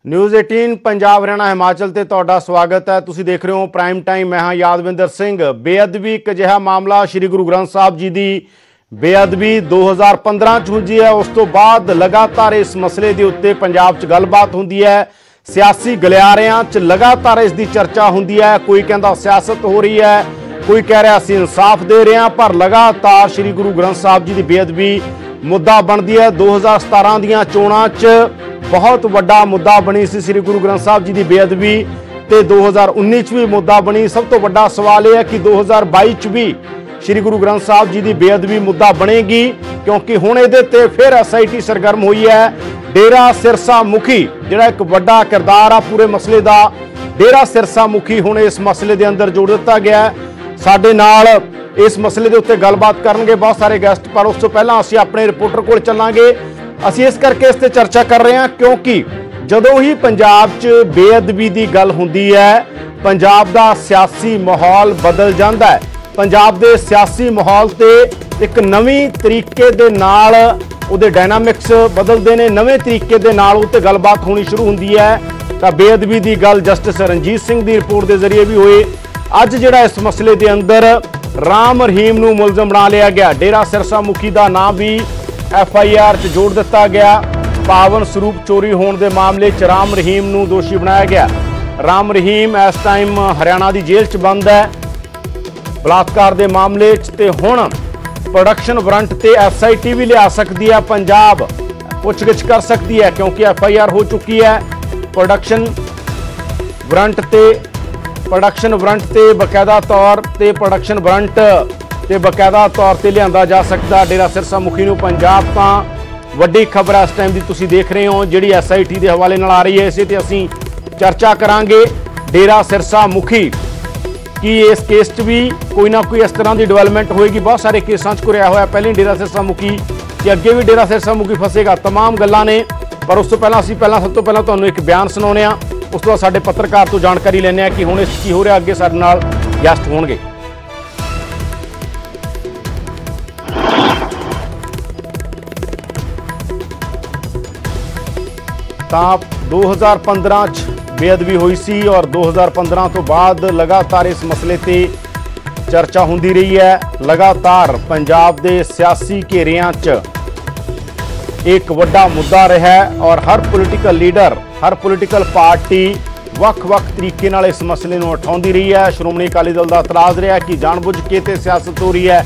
News 18 Punjab Haryana Himachal ते तुहाडा स्वागत है। तुसीं देख रहे हो प्राइम टाइम। मैं हाँ यादविंदर सिंह। बेअदबी एक अजिहा मामला श्री गुरु ग्रंथ साहब जी की बेअदबी 2015 च हुंदी है। उस तो बाद लगातार इस मसले के उत्ते पंजाब च गलबात हुंदी है। सियासी गलियारियां च लगातार इसकी चर्चा हुंदी है। कोई कहता सियासत हो रही है, कोई कह रहा असीं इंसाफ दे रहे हैं, पर लगातार श्री गुरु ग्रंथ साहब जी की बेअदबी मुद्दा बनती है। 2017 दीयां चोणां च बहुत वड्डा मुद्दा बनी सी श्री गुरु ग्रंथ साहब जी की बेअदबी, ते 2019 च भी मुद्दा बनी। सब तो वड्डा सवाल यह है कि 2022 च भी श्री गुरु ग्रंथ साहब जी की बेअदबी मुद्दा बनेगी, क्योंकि हुण इहदे ते फिर SIT सरगर्म हुई है। डेरा सिरसा मुखी जिहड़ा एक वड्डा किरदार आ पूरे मसले का, डेरा सिरसा मुखी हुण इस मसले के अंदर जोड़ दिता गया है। साडे नाल इस मसले के उत्ते गलबात करनगे बहुत सारे गेस्ट, पर उस तो पहला असीं अपने रिपोर्टर कोल चलांगे। असीं इस करके इस ते चर्चा कर रहे हैं क्योंकि जदों ही पंजाब च बेअदबी की गल हुंदी है, पंजाब का सियासी माहौल बदल जाता है। पंजाब के सियासी माहौल ते एक नवीं तरीके दे नाल उहदे डायनामिक्स बदलते हैं, नवे तरीके दे नाल उत्ते गलबात होनी शुरू हुंदी है। तां बेअदबी की गल जस्टिस रणजीत सिंह की रिपोर्ट के जरिए भी होई। अज जिहड़ा इस मसले के अंदर राम रहीम नूं मुलजम बना लिया गया। डेरा सिरसा मुखी का नाम भी FIR च जोड़ दिता गया। पावन स्वरूप चोरी होने के मामले च राम रहीम नूं दोषी बनाया गया। राम रहीम इस टाइम हरियाणा की जेल च बंद है बलात्कार के मामले च, ते हुण प्रोडक्शन वारंट ते SIT भी लिया सकती है, पंजाब पुछगिछ कर सकती है, क्योंकि FIR हो चुकी है। प्रोडक्शन वारंट ते बकायदा तौर ते प्रोडक्शन वारंट ते बकायदा तौर ते लिया जा सकता। डेरा सिरसा मुखी नूं पंजाब तां वड्डी खबर इस टाइम की तुसीं देख रहे हो जिहड़ी SIT के हवाले नाल आ रही है। इसे ते असीं चर्चा करांगे। डेरा सिरसा मुखी कि इस केस च भी कोई ना कोई इस तरह की डिवेलपमेंट होएगी। बहुत सारे केसां च घुरिया होया पहले डेरा सिरसा मुखी कि अगे भी डेरा सिरसा मुखी फसेगा, तमाम गल्लां ने। पर उस तो पहला असीं सब तो पहला तुहानूं एक बयान सुणाउने आ, उस तो बाद साडे पत्रकार तो जानकारी लैने आ कि हुण इस की हो रहा। अगे साडे नाल गैसट होणगे। तां 2015 च बेअदबी हुई सी और 2015 तो बाद लगातार इस मसले ते चर्चा होंदी रही है। लगातार पंजाब दे सियासी घेरियां च एक वड्डा मुद्दा रहा है और हर पोलिटिकल लीडर, हर पोलिटिकल पार्टी वख-वख तरीके नाल इस मसले नूं उठाउंदी रही है। श्रोमणी अकाली दल का इतराज़ रहा कि जानबुझ के ते सियासत हो रही है।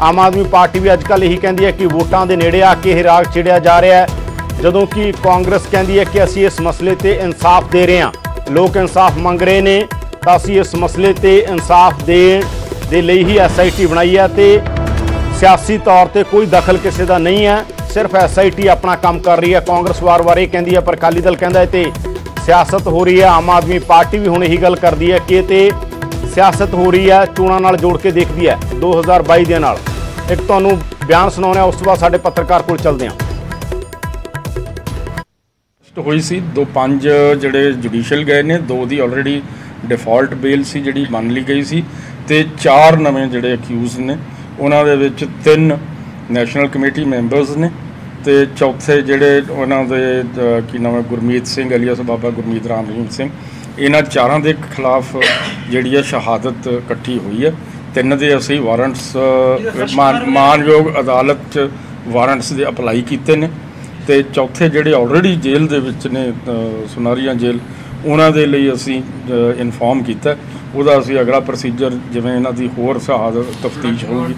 आम आदमी पार्टी भी अजकल यही कहती है कि वोटां दे नेड़े आके राग छिड़िया जा रहा है, जदों कि कांग्रेस कहती है कि असीं इस मसले ते इंसाफ दे रहे हैं। लोग इंसाफ मंग रहे हैं, तो असीं इस मसले ते इंसाफ दे लई ही SIT बनाई है, ते सियासी तौर पर कोई दखल किसी का नहीं है। सिर्फ SIT अपना काम कर रही है। कांग्रेस वार-वार ये कहती है, पर अकाली दल कहता है तो सियासत हो रही है। आम आदमी पार्टी भी हुण यही गल करती है कि ते सियासत हो रही है, चोणां नाल जोड़ के देखती है 2022 दे नाल। एक तुहानूं बयान सुणाउने उस तो बाद साडे पत्रकार कोल चलदे हां। हुई सी 2-5 ਜਿਹੜੇ जुडिशियल गए ने, 2 ਦੀ ऑलरेडी डिफॉल्ट बेल सी ਜਿਹੜੀ ਮੰਨ ਲਈ ਗਈ ਸੀ, ਤੇ 4 ਨਵੇਂ ਜਿਹੜੇ ਅਕਿਊਜ਼ ਨੇ ਉਹਨਾਂ ਦੇ ਵਿੱਚ 3 ਨੈਸ਼ਨਲ ਕਮੇਟੀ ਮੈਂਬਰਸ ਨੇ, ਤੇ ਚੌਥੇ ਜਿਹੜੇ ਉਹਨਾਂ ਦੇ ਕੀ ਨਾਮ ਹੈ ਗੁਰਮੀਤ ਸਿੰਘ ਅਲੀਅਸ ਬਾਬਾ ਗੁਰਮੀਤ ਰਾਮ ਰਹੀਮ ਸਿੰਘ, ਇਹਨਾਂ 4 ਦੇ ਖਿਲਾਫ ਜਿਹੜੀ ਹੈ ਸ਼ਹਾਦਤ ਇਕੱਠੀ ਹੋਈ ਹੈ। 3 ਦੇ ਅਸੀਂ ਵਾਰੰਟਸ ਮਾਨਯੋਗ ਅਦਾਲਤ 'ਚ ਵਾਰੰਟਸ ਦੇ ਅਪਲਾਈ ਕੀਤੇ ਨੇ, ਤੇ ਚੌਥੇ ਜਿਹੜੇ ਆਲਰੇਡੀ ਜੇਲ੍ਹ ਦੇ ਵਿੱਚ ਨੇ ਸੁਨਾਰੀਆਂ ਜੇਲ੍ਹ, ਉਹਨਾਂ ਦੇ ਲਈ ਅਸੀਂ ਇਨਫੋਰਮ ਕੀਤਾ। ਉਹਦਾ ਅਸੀਂ ਅਗਲਾ ਪ੍ਰੋਸੀਜਰ ਜਿਵੇਂ ਇਹਨਾਂ ਦੀ ਹੋਰ ਸ਼ਹਾਦਤ ਤਫਤੀਸ਼ ਹੋਊਗੀ।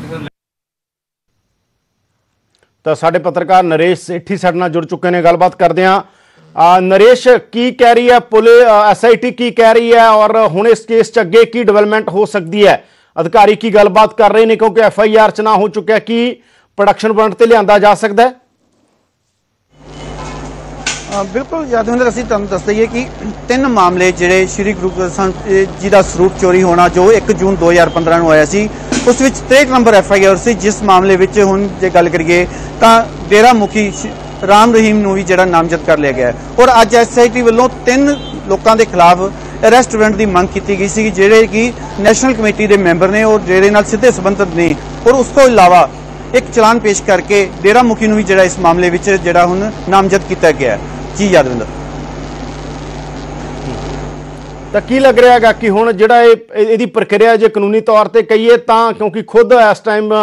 ਤਾਂ ਸਾਡੇ ਪੱਤਰਕਾਰ ਨਰੇਸ਼ ਸੇਠੀ ਸਾਡੇ ਨਾਲ ਜੁੜ ਚੁੱਕੇ ਨੇ, ਗੱਲਬਾਤ ਕਰਦੇ ਹਾਂ। ਨਰੇਸ਼, ਕੀ ਕਹਿ ਰਹੀ ਹੈ SIT ਕੀ ਕਹਿ ਰਹੀ ਹੈ और ਹੁਣ ਇਸ केस च ਅੱਗੇ ਕੀ ਡਿਵੈਲਪਮੈਂਟ ਹੋ ਸਕਦੀ ਹੈ? ਅਧਿਕਾਰੀ ਕੀ ਗੱਲਬਾਤ ਕਰ ਰਹੇ ਨੇ, ਕਿਉਂਕਿ FIR ਚ ਨਾ ਹੋ ਚੁੱਕਿਆ, ਕੀ प्रोडक्शन वारंट ते लिआंदा जा सकता है? बिल्कुल यादविंदर, असीं तुहानूं दस दईए कि 3 मामले जिहड़े श्री गुरु ग्रंथ साहिब जी का स्वरूप चोरी होना जो 1 जून 2015 ਨੂੰ ਹੋਇਆ ਸੀ, उस विच 63 नंबर FIR सी, जिस मामले विच हुण जे गल करिए तां डेरा मुखी राम रहीम नूं भी जिहड़ा नामजद कर लिया गया है। और अज SIT ਵੱਲੋਂ 3 लोगों के खिलाफ अरेस्ट वारंट की मंग की गई सी, जिहड़े कि नैशनल कमेटी के मैंबर ने और जिहड़े नाल सीधे संबंधित ने। और उस तो इलावा एक चलान पेश करके डेरा मुखी नूं भी जिहड़ा इस मामले विच जिहड़ा हुण नामजद किया गया है। जी यादविंदर। ਤਾਂ ਕੀ ਲੱਗ ਰਿਹਾ ਹੈਗਾ ਕਿ ਹੁਣ ਜਿਹੜਾ ਇਹਦੀ ਪ੍ਰਕਿਰਿਆ ਜੇ ਕਾਨੂੰਨੀ ਤੌਰ ਤੇ ਕਹੀਏ ਤਾਂ, ਕਿਉਂਕਿ ਖੁਦ ਇਸ ਟਾਈਮ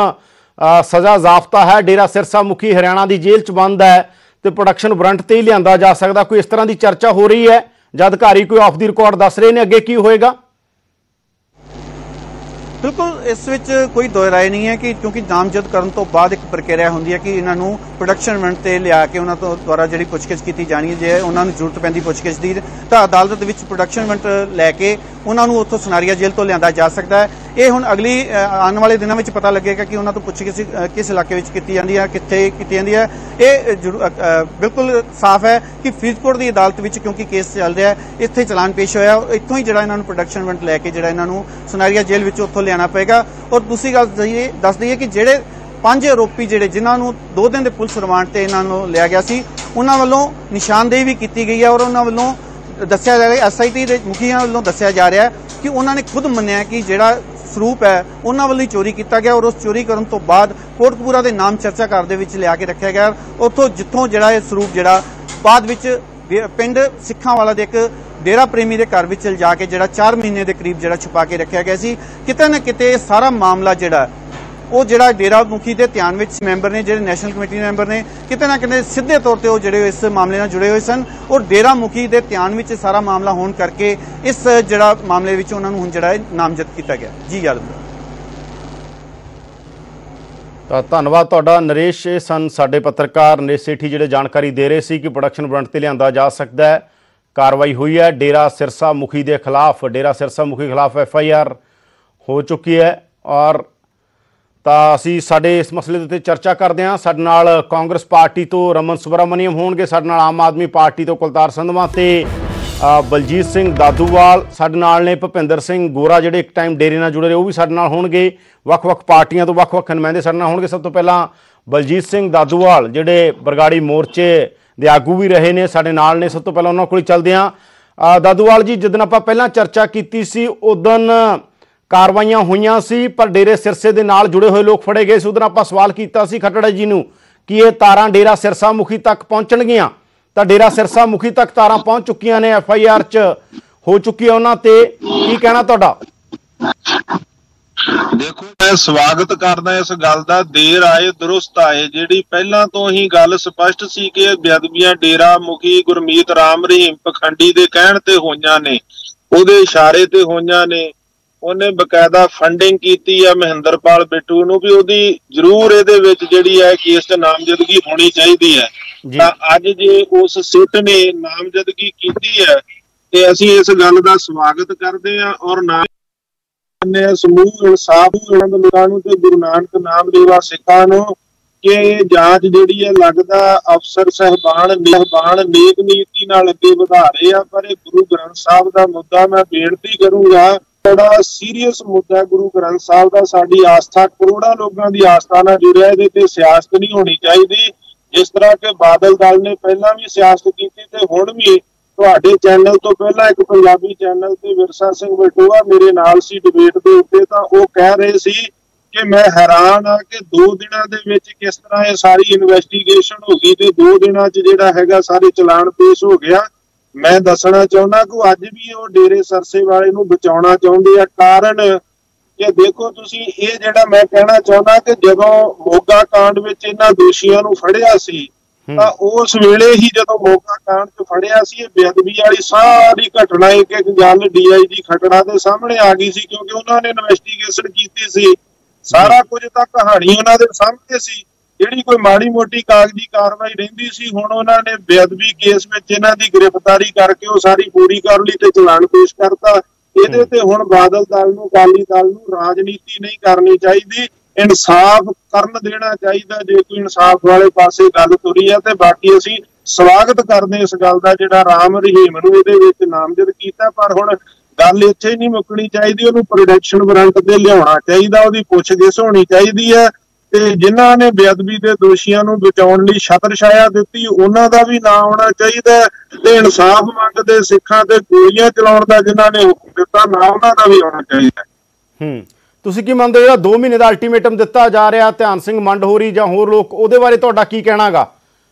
ਸਜ਼ਾ ਜ਼ਾਬਤਾ ਹੈ, ਡੇਰਾ ਸਿਰਸਾ ਮੁਖੀ ਹਰਿਆਣਾ ਦੀ ਜੇਲ੍ਹ 'ਚ ਬੰਦ ਹੈ ਤੇ ਪ੍ਰੋਡਕਸ਼ਨ ਵਾਰੰਟ ਤੇ ਹੀ ਲਿਆਂਦਾ ਜਾ ਸਕਦਾ, ਕੋਈ ਇਸ ਤਰ੍ਹਾਂ ਦੀ ਚਰਚਾ ਹੋ ਰਹੀ ਹੈ ਜਾਂ ਅਧਿਕਾਰੀ ਕੋਈ ਆਫ ਦੀ ਰਿਕਾਰਡ ਦੱਸ ਰਹੇ ਨੇ, ਅੱਗੇ ਕੀ ਹੋਏਗਾ? बिल्कुल इस विच कोई दो राय नहीं है कि क्योंकि नामजद करने तो बाद एक प्रक्रिया होंदी है कि इन्हों प्रोडक्शन वारंट ते लिया के उन्होंने तो द्वारा जी पुछगिछ की जानी है, जे उन्होंने जरूरत पैंदी पुछगिछ की तो अदालत विच प्रोडक्शन वारंट लैके उन्होंने उत्थों सनारिया जेल तो लिया जा सकता है। ये हुण अगली आने वाले दिनों में पता लगेगा कि उन्होंने तो पुछगिछ किस इलाके में की जाती है, कित्थे की जाती है। ये बिल्कुल साफ है कि फरीदकोट की अदालत में क्योंकि केस चल रहा है, इत्थे चलान पेश होया, इत्थों ही जिहड़ा इन्होंने प्रोडक्शन वारंट लैके जिहड़ा इन्होंने सनारिया जेल विच उत्थों लियाना पेगा। और दूसरी गल दस दईए कि जिहड़े 5 आरोपी जिहड़े जिन्होंने 2 दिन के पुलिस रिमांड ते इन्होंने लिया गया सी, उन्हां वल्लों निशानदेही भी की गई है और उन्हां वल्लों दस्सिया जा रहा, SIT के मुखिया वल्लों दस्सिया जा रहा है कि उन्होंने खुद मन्निया कि जिहड़ा ਸਰੂਪ है उन्होंने वालों चोरी किया गया और उस चोरी करने तो बाद कोटकपूरा के नाम चर्चा घर के लिया के रखा गया। उतों जितों जो स्वरूप जोड़ा बाद पिंड सिखा वाला एक डेरा प्रेमी के घर में जाके जो 4 महीने के करीब जो छुपा के रखा गया सी। किते न किते सारा मामला जोड़ा वो जोड़ा डेरा मुखी के ध्यान में मैंबर ने, जो नैशनल कमेटी मैंबर ने, किते ना किते सीधे तौर पर जोड़े इस मामले नाल जुड़े हुए सन और डेरा मुखी के ध्यान में सारा मामला होने करके इस जोड़ा मामले में उन्होंने हुण जोड़ा नामजद किया गया। जी यादव ਤਾਂ ਧੰਨਵਾਦ ਤੁਹਾਡਾ ਨਰੇਸ਼। ਇਹ ਸਨ ਸਾਡੇ ਪੱਤਰਕਾਰ ਨਰੇਸ਼ ਸੇਠੀ ਜਿਹੜੇ ਜਾਣਕਾਰੀ ਦੇ ਰਹੇ ਸੀ ਕਿ ਪ੍ਰੋਡਕਸ਼ਨ ਵਾਰੰਟ ਤੇ ਲਿਆਂਦਾ ਜਾ ਸਕਦਾ ਹੈ। ਕਾਰਵਾਈ ਹੋਈ ਹੈ ਡੇਰਾ ਸਿਰਸਾ ਮੁਖੀ ਦੇ ਖਿਲਾਫ, ਡੇਰਾ ਸਿਰਸਾ ਮੁਖੀ ਖਿਲਾਫ FIR ਹੋ ਚੁੱਕੀ ਹੈ। ਔਰ ਤਾਂ ਅਸੀਂ ਸਾਡੇ ਇਸ ਮਸਲੇ ਦੇ ਉੱਤੇ ਚਰਚਾ ਕਰਦੇ ਹਾਂ। ਸਾਡੇ ਨਾਲ ਕਾਂਗਰਸ ਪਾਰਟੀ ਤੋਂ ਰਮਨ ਸੁਬਰਾਮਨੀਅਮ ਹੋਣਗੇ, ਸਾਡੇ ਨਾਲ ਆਮ ਆਦਮੀ ਪਾਰਟੀ ਤੋਂ ਕੁਲਤਾਰ ਸੰਧਵਾ ਤੇ ਬਲਜੀਤ ਸਿੰਘ ਦਾਦੂਵਾਲ ਸਾਡੇ ਨਾਲ ਨੇ, ਭੁਪਿੰਦਰ ਸਿੰਘ ਗੋਰਾ ਜਿਹੜੇ ਇੱਕ ਟਾਈਮ ਡੇਰੇ ਨਾਲ ਜੁੜੇ ਰਹੇ ਉਹ ਵੀ ਸਾਡੇ ਨਾਲ ਹੋਣਗੇ, ਵੱਖ-ਵੱਖ ਪਾਰਟੀਆਂ ਤੋਂ ਵੱਖ-ਵੱਖ ਨੁਮਾਇੰਦੇ ਸਾਡੇ ਨਾਲ ਹੋਣਗੇ। ਸਭ ਤੋਂ ਪਹਿਲਾਂ ਬਲਜੀਤ ਸਿੰਘ ਦਾਦੂਵਾਲ ਜਿਹੜੇ ਬਰਗਾੜੀ ਮੋਰਚੇ ਦੇ ਆਗੂ ਵੀ ਰਹੇ ਨੇ ਸਾਡੇ ਨਾਲ ਨੇ। ਸਭ ਤੋਂ ਪਹਿਲਾਂ ਉਹਨਾਂ ਕੋਲ ਚੱਲਦੇ ਹਾਂ। ਦਾਦੂਵਾਲ ਜੀ, ਜਿੱਦਣ ਆਪਾਂ ਪਹਿਲਾਂ ਚਰਚਾ ਕੀਤੀ ਸੀ ਉਦੋਂ ਕਾਰਵਾਈਆਂ ਹੋਈਆਂ ਸੀ ਪਰ ਡੇਰੇ ਸਿਰਸੇ ਦੇ ਨਾਲ ਜੁੜੇ ਹੋਏ ਲੋਕ ਫੜੇ ਗਏ ਸੀ। ਉਦੋਂ ਆਪਾਂ ਸਵਾਲ ਕੀਤਾ ਸੀ ਖੱਟੜਾ ਜੀ ਨੂੰ ਕਿ ਇਹ ਤਾਰਾਂ ਡੇਰਾ ਸਿਰਸਾ ਮੁਖੀ ਤੱਕ ਪਹੁੰਚਣਗੀਆਂ, ਤਾਂ ਡੇਰਾ ਸਿਰਸਾ ਮੁਖੀ ਤੱਕ ਤਾਰਾਂ ਪਹੁੰਚ ਚੁੱਕੀਆਂ ਨੇ, FIR 'ਚ ਹੋ ਚੁੱਕੀ ਹੈ ਉਹਨਾਂ ਤੇ। ਕੀ ਕਹਿਣਾ ਤੁਹਾਡਾ? ਦੇਖੋ, ਮੈਂ ਸਵਾਗਤ ਕਰਦਾ ਇਸ ਗੱਲ ਦਾ। ਦੇਰ ਆਏ ਦੁਰਸਤ ਆਏ, ਜਿਹੜੀ ਪਹਿਲਾਂ ਤੋਂ ਹੀ ਗੱਲ ਸਪਸ਼ਟ ਸੀ ਕਿ ਬੇਅਦਬੀਆਂ ਡੇਰਾ ਮੁਖੀ ਗੁਰਮੀਤ ਰਾਮ ਰਹੀਮ ਪਖੰਡੀ ਦੇ ਕਹਿਣ ਤੇ ਹੋਈਆਂ ਨੇ, ਉਹਦੇ ਇਸ਼ਾਰੇ ਤੇ ਹੋਈਆਂ ਨੇ। ਉਹਨੇ ਬਕਾਇਦਾ ਫੰਡਿੰਗ ਕੀਤੀ ਆ ਮਹਿੰਦਰਪਾਲ ਬਿੱਟੂ ਨੂੰ ਵੀ ਉਹਦੀ ਜ਼ਰੂਰ ਇਹਦੇ ਵਿੱਚ ਜਿਹੜੀ ਹੈ ਕੇਸ 'ਚ ਨਾਮਜ਼ਦਗੀ ਹੋਣੀ ਚਾਹੀਦੀ ਹੈ। ਤਾਂ ਅੱਜ ਜੇ ਉਸ ਸਿੱਟ ਨੇ ਨਾਮਜ਼ਦਗੀ ਕੀਤੀ ਹੈ ਤੇ ਅਸੀਂ ਇਸ ਗੱਲ ਦਾ ਸਵਾਗਤ ਕਰਦੇ ਹਾਂ ਔਰ ਸਮੂਹ ਇਨਸਾਫ ਲੋਕਾਂ ਨੂੰ ਤੇ ਗੁਰੂ ਨਾਨਕ ਨਾਮ ਲੇਵਾ ਸਿੱਖਾਂ ਨੂੰ ਕਿ ਜਾਂਚ ਜਿਹੜੀ ਹੈ ਲੱਗਦਾ ਅਫਸਰ ਸਹਿਬਾਨ ਨੇਕ ਨੀਤੀ ਨਾਲ ਅੱਗੇ ਵਧਾ ਰਹੇ ਆ। ਪਰ ਇਹ ਗੁਰੂ ਗ੍ਰੰਥ ਸਾਹਿਬ ਦਾ ਮੁੱਦਾ ਮੈਂ ਬੇਨਤੀ ਕਰੂੰਗਾ, ਬੜਾ ਸੀਰੀਅਸ ਮੁੱਦਾ ਗੁਰੂ ਗ੍ਰੰਥ ਸਾਹਿਬ ਦਾ। ਸਾਡੀ ਆਸਥਾ ਕਰੋੜਾਂ ਲੋਕਾਂ ਦੀ ਆਸਥਾ ਨਾਲ ਜੁੜਿਆ, ਇਹਦੇ ਤੇ ਸਿਆਸਤ ਨਹੀਂ ਹੋਣੀ ਚਾਹੀਦੀ। ਜਿਸ ਤਰ੍ਹਾਂ ਕਿ ਬਾਦਲ ਦਲ ਨੇ ਪਹਿਲਾਂ ਵੀ ਸਿਆਸਤ ਕੀਤੀ ਤੇ ਹੁਣ ਵੀ ਤੁਹਾਡੇ ਚੈਨਲ ਤੋਂ ਪਹਿਲਾਂ ਇੱਕ ਪੰਜਾਬੀ ਚੈਨਲ ਤੇ ਵਿਰਸਾ ਸਿੰਘ ਬਟੂਆ ਮੇਰੇ ਨਾਲ ਸੀ ਡਿਬੇਟ ਦੇ ਉੱਤੇ, ਤਾਂ ਉਹ ਕਹਿ ਰਹੇ ਸੀ ਕਿ ਮੈਂ ਹੈਰਾਨ ਆ ਕਿ 2 ਦਿਨਾਂ ਦੇ ਵਿੱਚ ਕਿਸ ਤਰ੍ਹਾਂ ਇਹ ਸਾਰੀ ਇਨਵੈਸਟੀਗੇਸ਼ਨ ਹੋ ਗਈ ਤੇ 2 ਦਿਨਾਂ 'ਚ ਜਿਹੜਾ ਹੈਗਾ ਸਾਰੇ ਚਲਾਨ ਪੇਸ਼ ਹੋ ਗਿਆ। ਮੈਂ ਦੱਸਣਾ ਚਾਹੁੰਦਾ ਕਿ ਅੱਜ ਵੀ ਉਹ ਡੇਰੇ ਸਰਸੇ ਵਾਲੇ ਨੂੰ ਬਚਾਉਣਾ ਚਾਹੁੰਦੇ ਆ। ਕਾਰਨ ਕਿ ਦੇਖੋ ਤੁਸੀਂ, ਇਹ ਜਿਹੜਾ ਮੈਂ ਕਹਿਣਾ ਚਾਹੁੰਦਾ ਕਿ ਜਦੋਂ ਮੋਗਾ ਕਾਂਡ ਵਿੱਚ ਇਹਨਾਂ ਦੋਸ਼ੀਆਂ ਨੂੰ ਫੜਿਆ ਸੀ ਤਾਂ ਉਸ ਵੇਲੇ ਹੀ ਜਦੋਂ ਮੋਗਾ ਕਾਂਡ 'ਚ ਫੜਿਆ ਸੀ, ਇਹ ਬੇਅਦਬੀ ਵਾਲੀ ਸਾਰੀ ਘਟਨਾ ਇੱਕ ਇੱਕ ਗੱਲ DIG ਖੱਟੜਾ ਦੇ ਸਾਹਮਣੇ ਆ ਗਈ ਸੀ, ਕਿਉਂਕਿ ਉਹਨਾਂ ਨੇ ਇਨਵੈਸਟੀਗੇਸ਼ਨ ਕੀਤੀ ਸੀ। ਸਾਰਾ ਕੁਝ ਤਾਂ ਕਹਾਣੀ ਉਹਨਾਂ ਦੇ ਸਾਹਮਣੇ ਸੀ। ਜਿਹੜੀ ਕੋਈ ਮਾੜੀ ਮੋਟੀ ਕਾਗਜ਼ੀ ਕਾਰਵਾਈ ਰਹਿੰਦੀ ਸੀ, ਹੁਣ ਉਹਨਾਂ ਨੇ ਬੇਅਦਬੀ ਕੇਸ ਵਿੱਚ ਇਹਨਾਂ ਦੀ ਗ੍ਰਿਫਤਾਰੀ ਕਰਕੇ ਉਹ ਸਾਰੀ ਪੂਰੀ ਕਰ ਲਈ ਤੇ ਚਲਾਨ ਪੇਸ਼ ਕਰਤਾ। ਇਹਦੇ ਤੇ ਹੁਣ ਬਾਦਲ ਦਲ ਨੂੰ, ਅਕਾਲੀ ਦਲ ਨੂੰ ਰਾਜਨੀਤੀ ਨਹੀਂ ਕਰਨੀ ਚਾਹੀਦੀ, ਇਨਸਾਫ ਕਰਨ ਦੇਣਾ ਚਾਹੀਦਾ ਜੇ ਕੋਈ ਇਨਸਾਫ ਵਾਲੇ ਪਾਸੇ ਗੱਲ ਤੁਰੀ ਹੈ। ਤੇ ਬਾਕੀ ਅਸੀਂ ਸਵਾਗਤ ਕਰਦੇ ਇਸ ਗੱਲ ਦਾ ਜਿਹੜਾ ਰਾਮ ਰਹੀਮ ਨੂੰ ਇਹਦੇ ਵਿੱਚ ਨਾਮਜ਼ਦ ਕੀਤਾ। ਪਰ ਹੁਣ ਗੱਲ ਇੱਥੇ ਹੀ ਨਹੀਂ ਮੁੱਕਣੀ ਚਾਹੀਦੀ, ਉਹਨੂੰ ਪ੍ਰੋਡਕਸ਼ਨ ਵਾਰੰਟ ਤੇ ਲਿਆਉਣਾ ਚਾਹੀਦਾ, ਉਹਦੀ ਪੁੱਛਗਿੱਛ ਹੋਣੀ ਚਾਹੀਦੀ ਹੈ ਤੇ ਜਿਨ੍ਹਾਂ ਨੇ ਬੇਅਦਬੀ ਦੇ ਦੋਸ਼ੀਆਂ ਨੂੰ ਬਚਾਉਣ ਲਈ ਛਤਰ ਛਾਇਆ ਦਿੱਤੀ ਉਹਨਾਂ ਦਾ ਵੀ ਨਾਂ ਆਉਣਾ ਚਾਹੀਦਾ ਤੇ ਇਨਸਾਫ ਮੰਗਦੇ ਸਿੱਖਾਂ ਤੇ ਗੋਲੀਆਂ ਚਲਾਉਣ ਦਾ ਜਿਨ੍ਹਾਂ ਨੇ ਹੁਕਮ ਦਿੱਤਾ ਨਾਂ ਉਹਨਾਂ ਦਾ ਵੀ ਆਉਣਾ ਚਾਹੀਦਾ। ਤੁਸੀਂ ਕੀ ਮੰਨਦੇ ਹੋ ਜਿਹੜਾ 2 ਮਹੀਨੇ ਦਾ ਅਲਟੀਮੇਟਮ ਦਿੱਤਾ ਜਾ ਰਿਹਾ ਧਿਆਨ ਸਿੰਘ ਮੰਡ ਹੋਰੀ ਜਾਂ ਹੋਰ ਲੋਕ, ਉਹਦੇ ਬਾਰੇ ਤੁਹਾਡਾ ਕੀ ਕਹਿਣਾਗਾ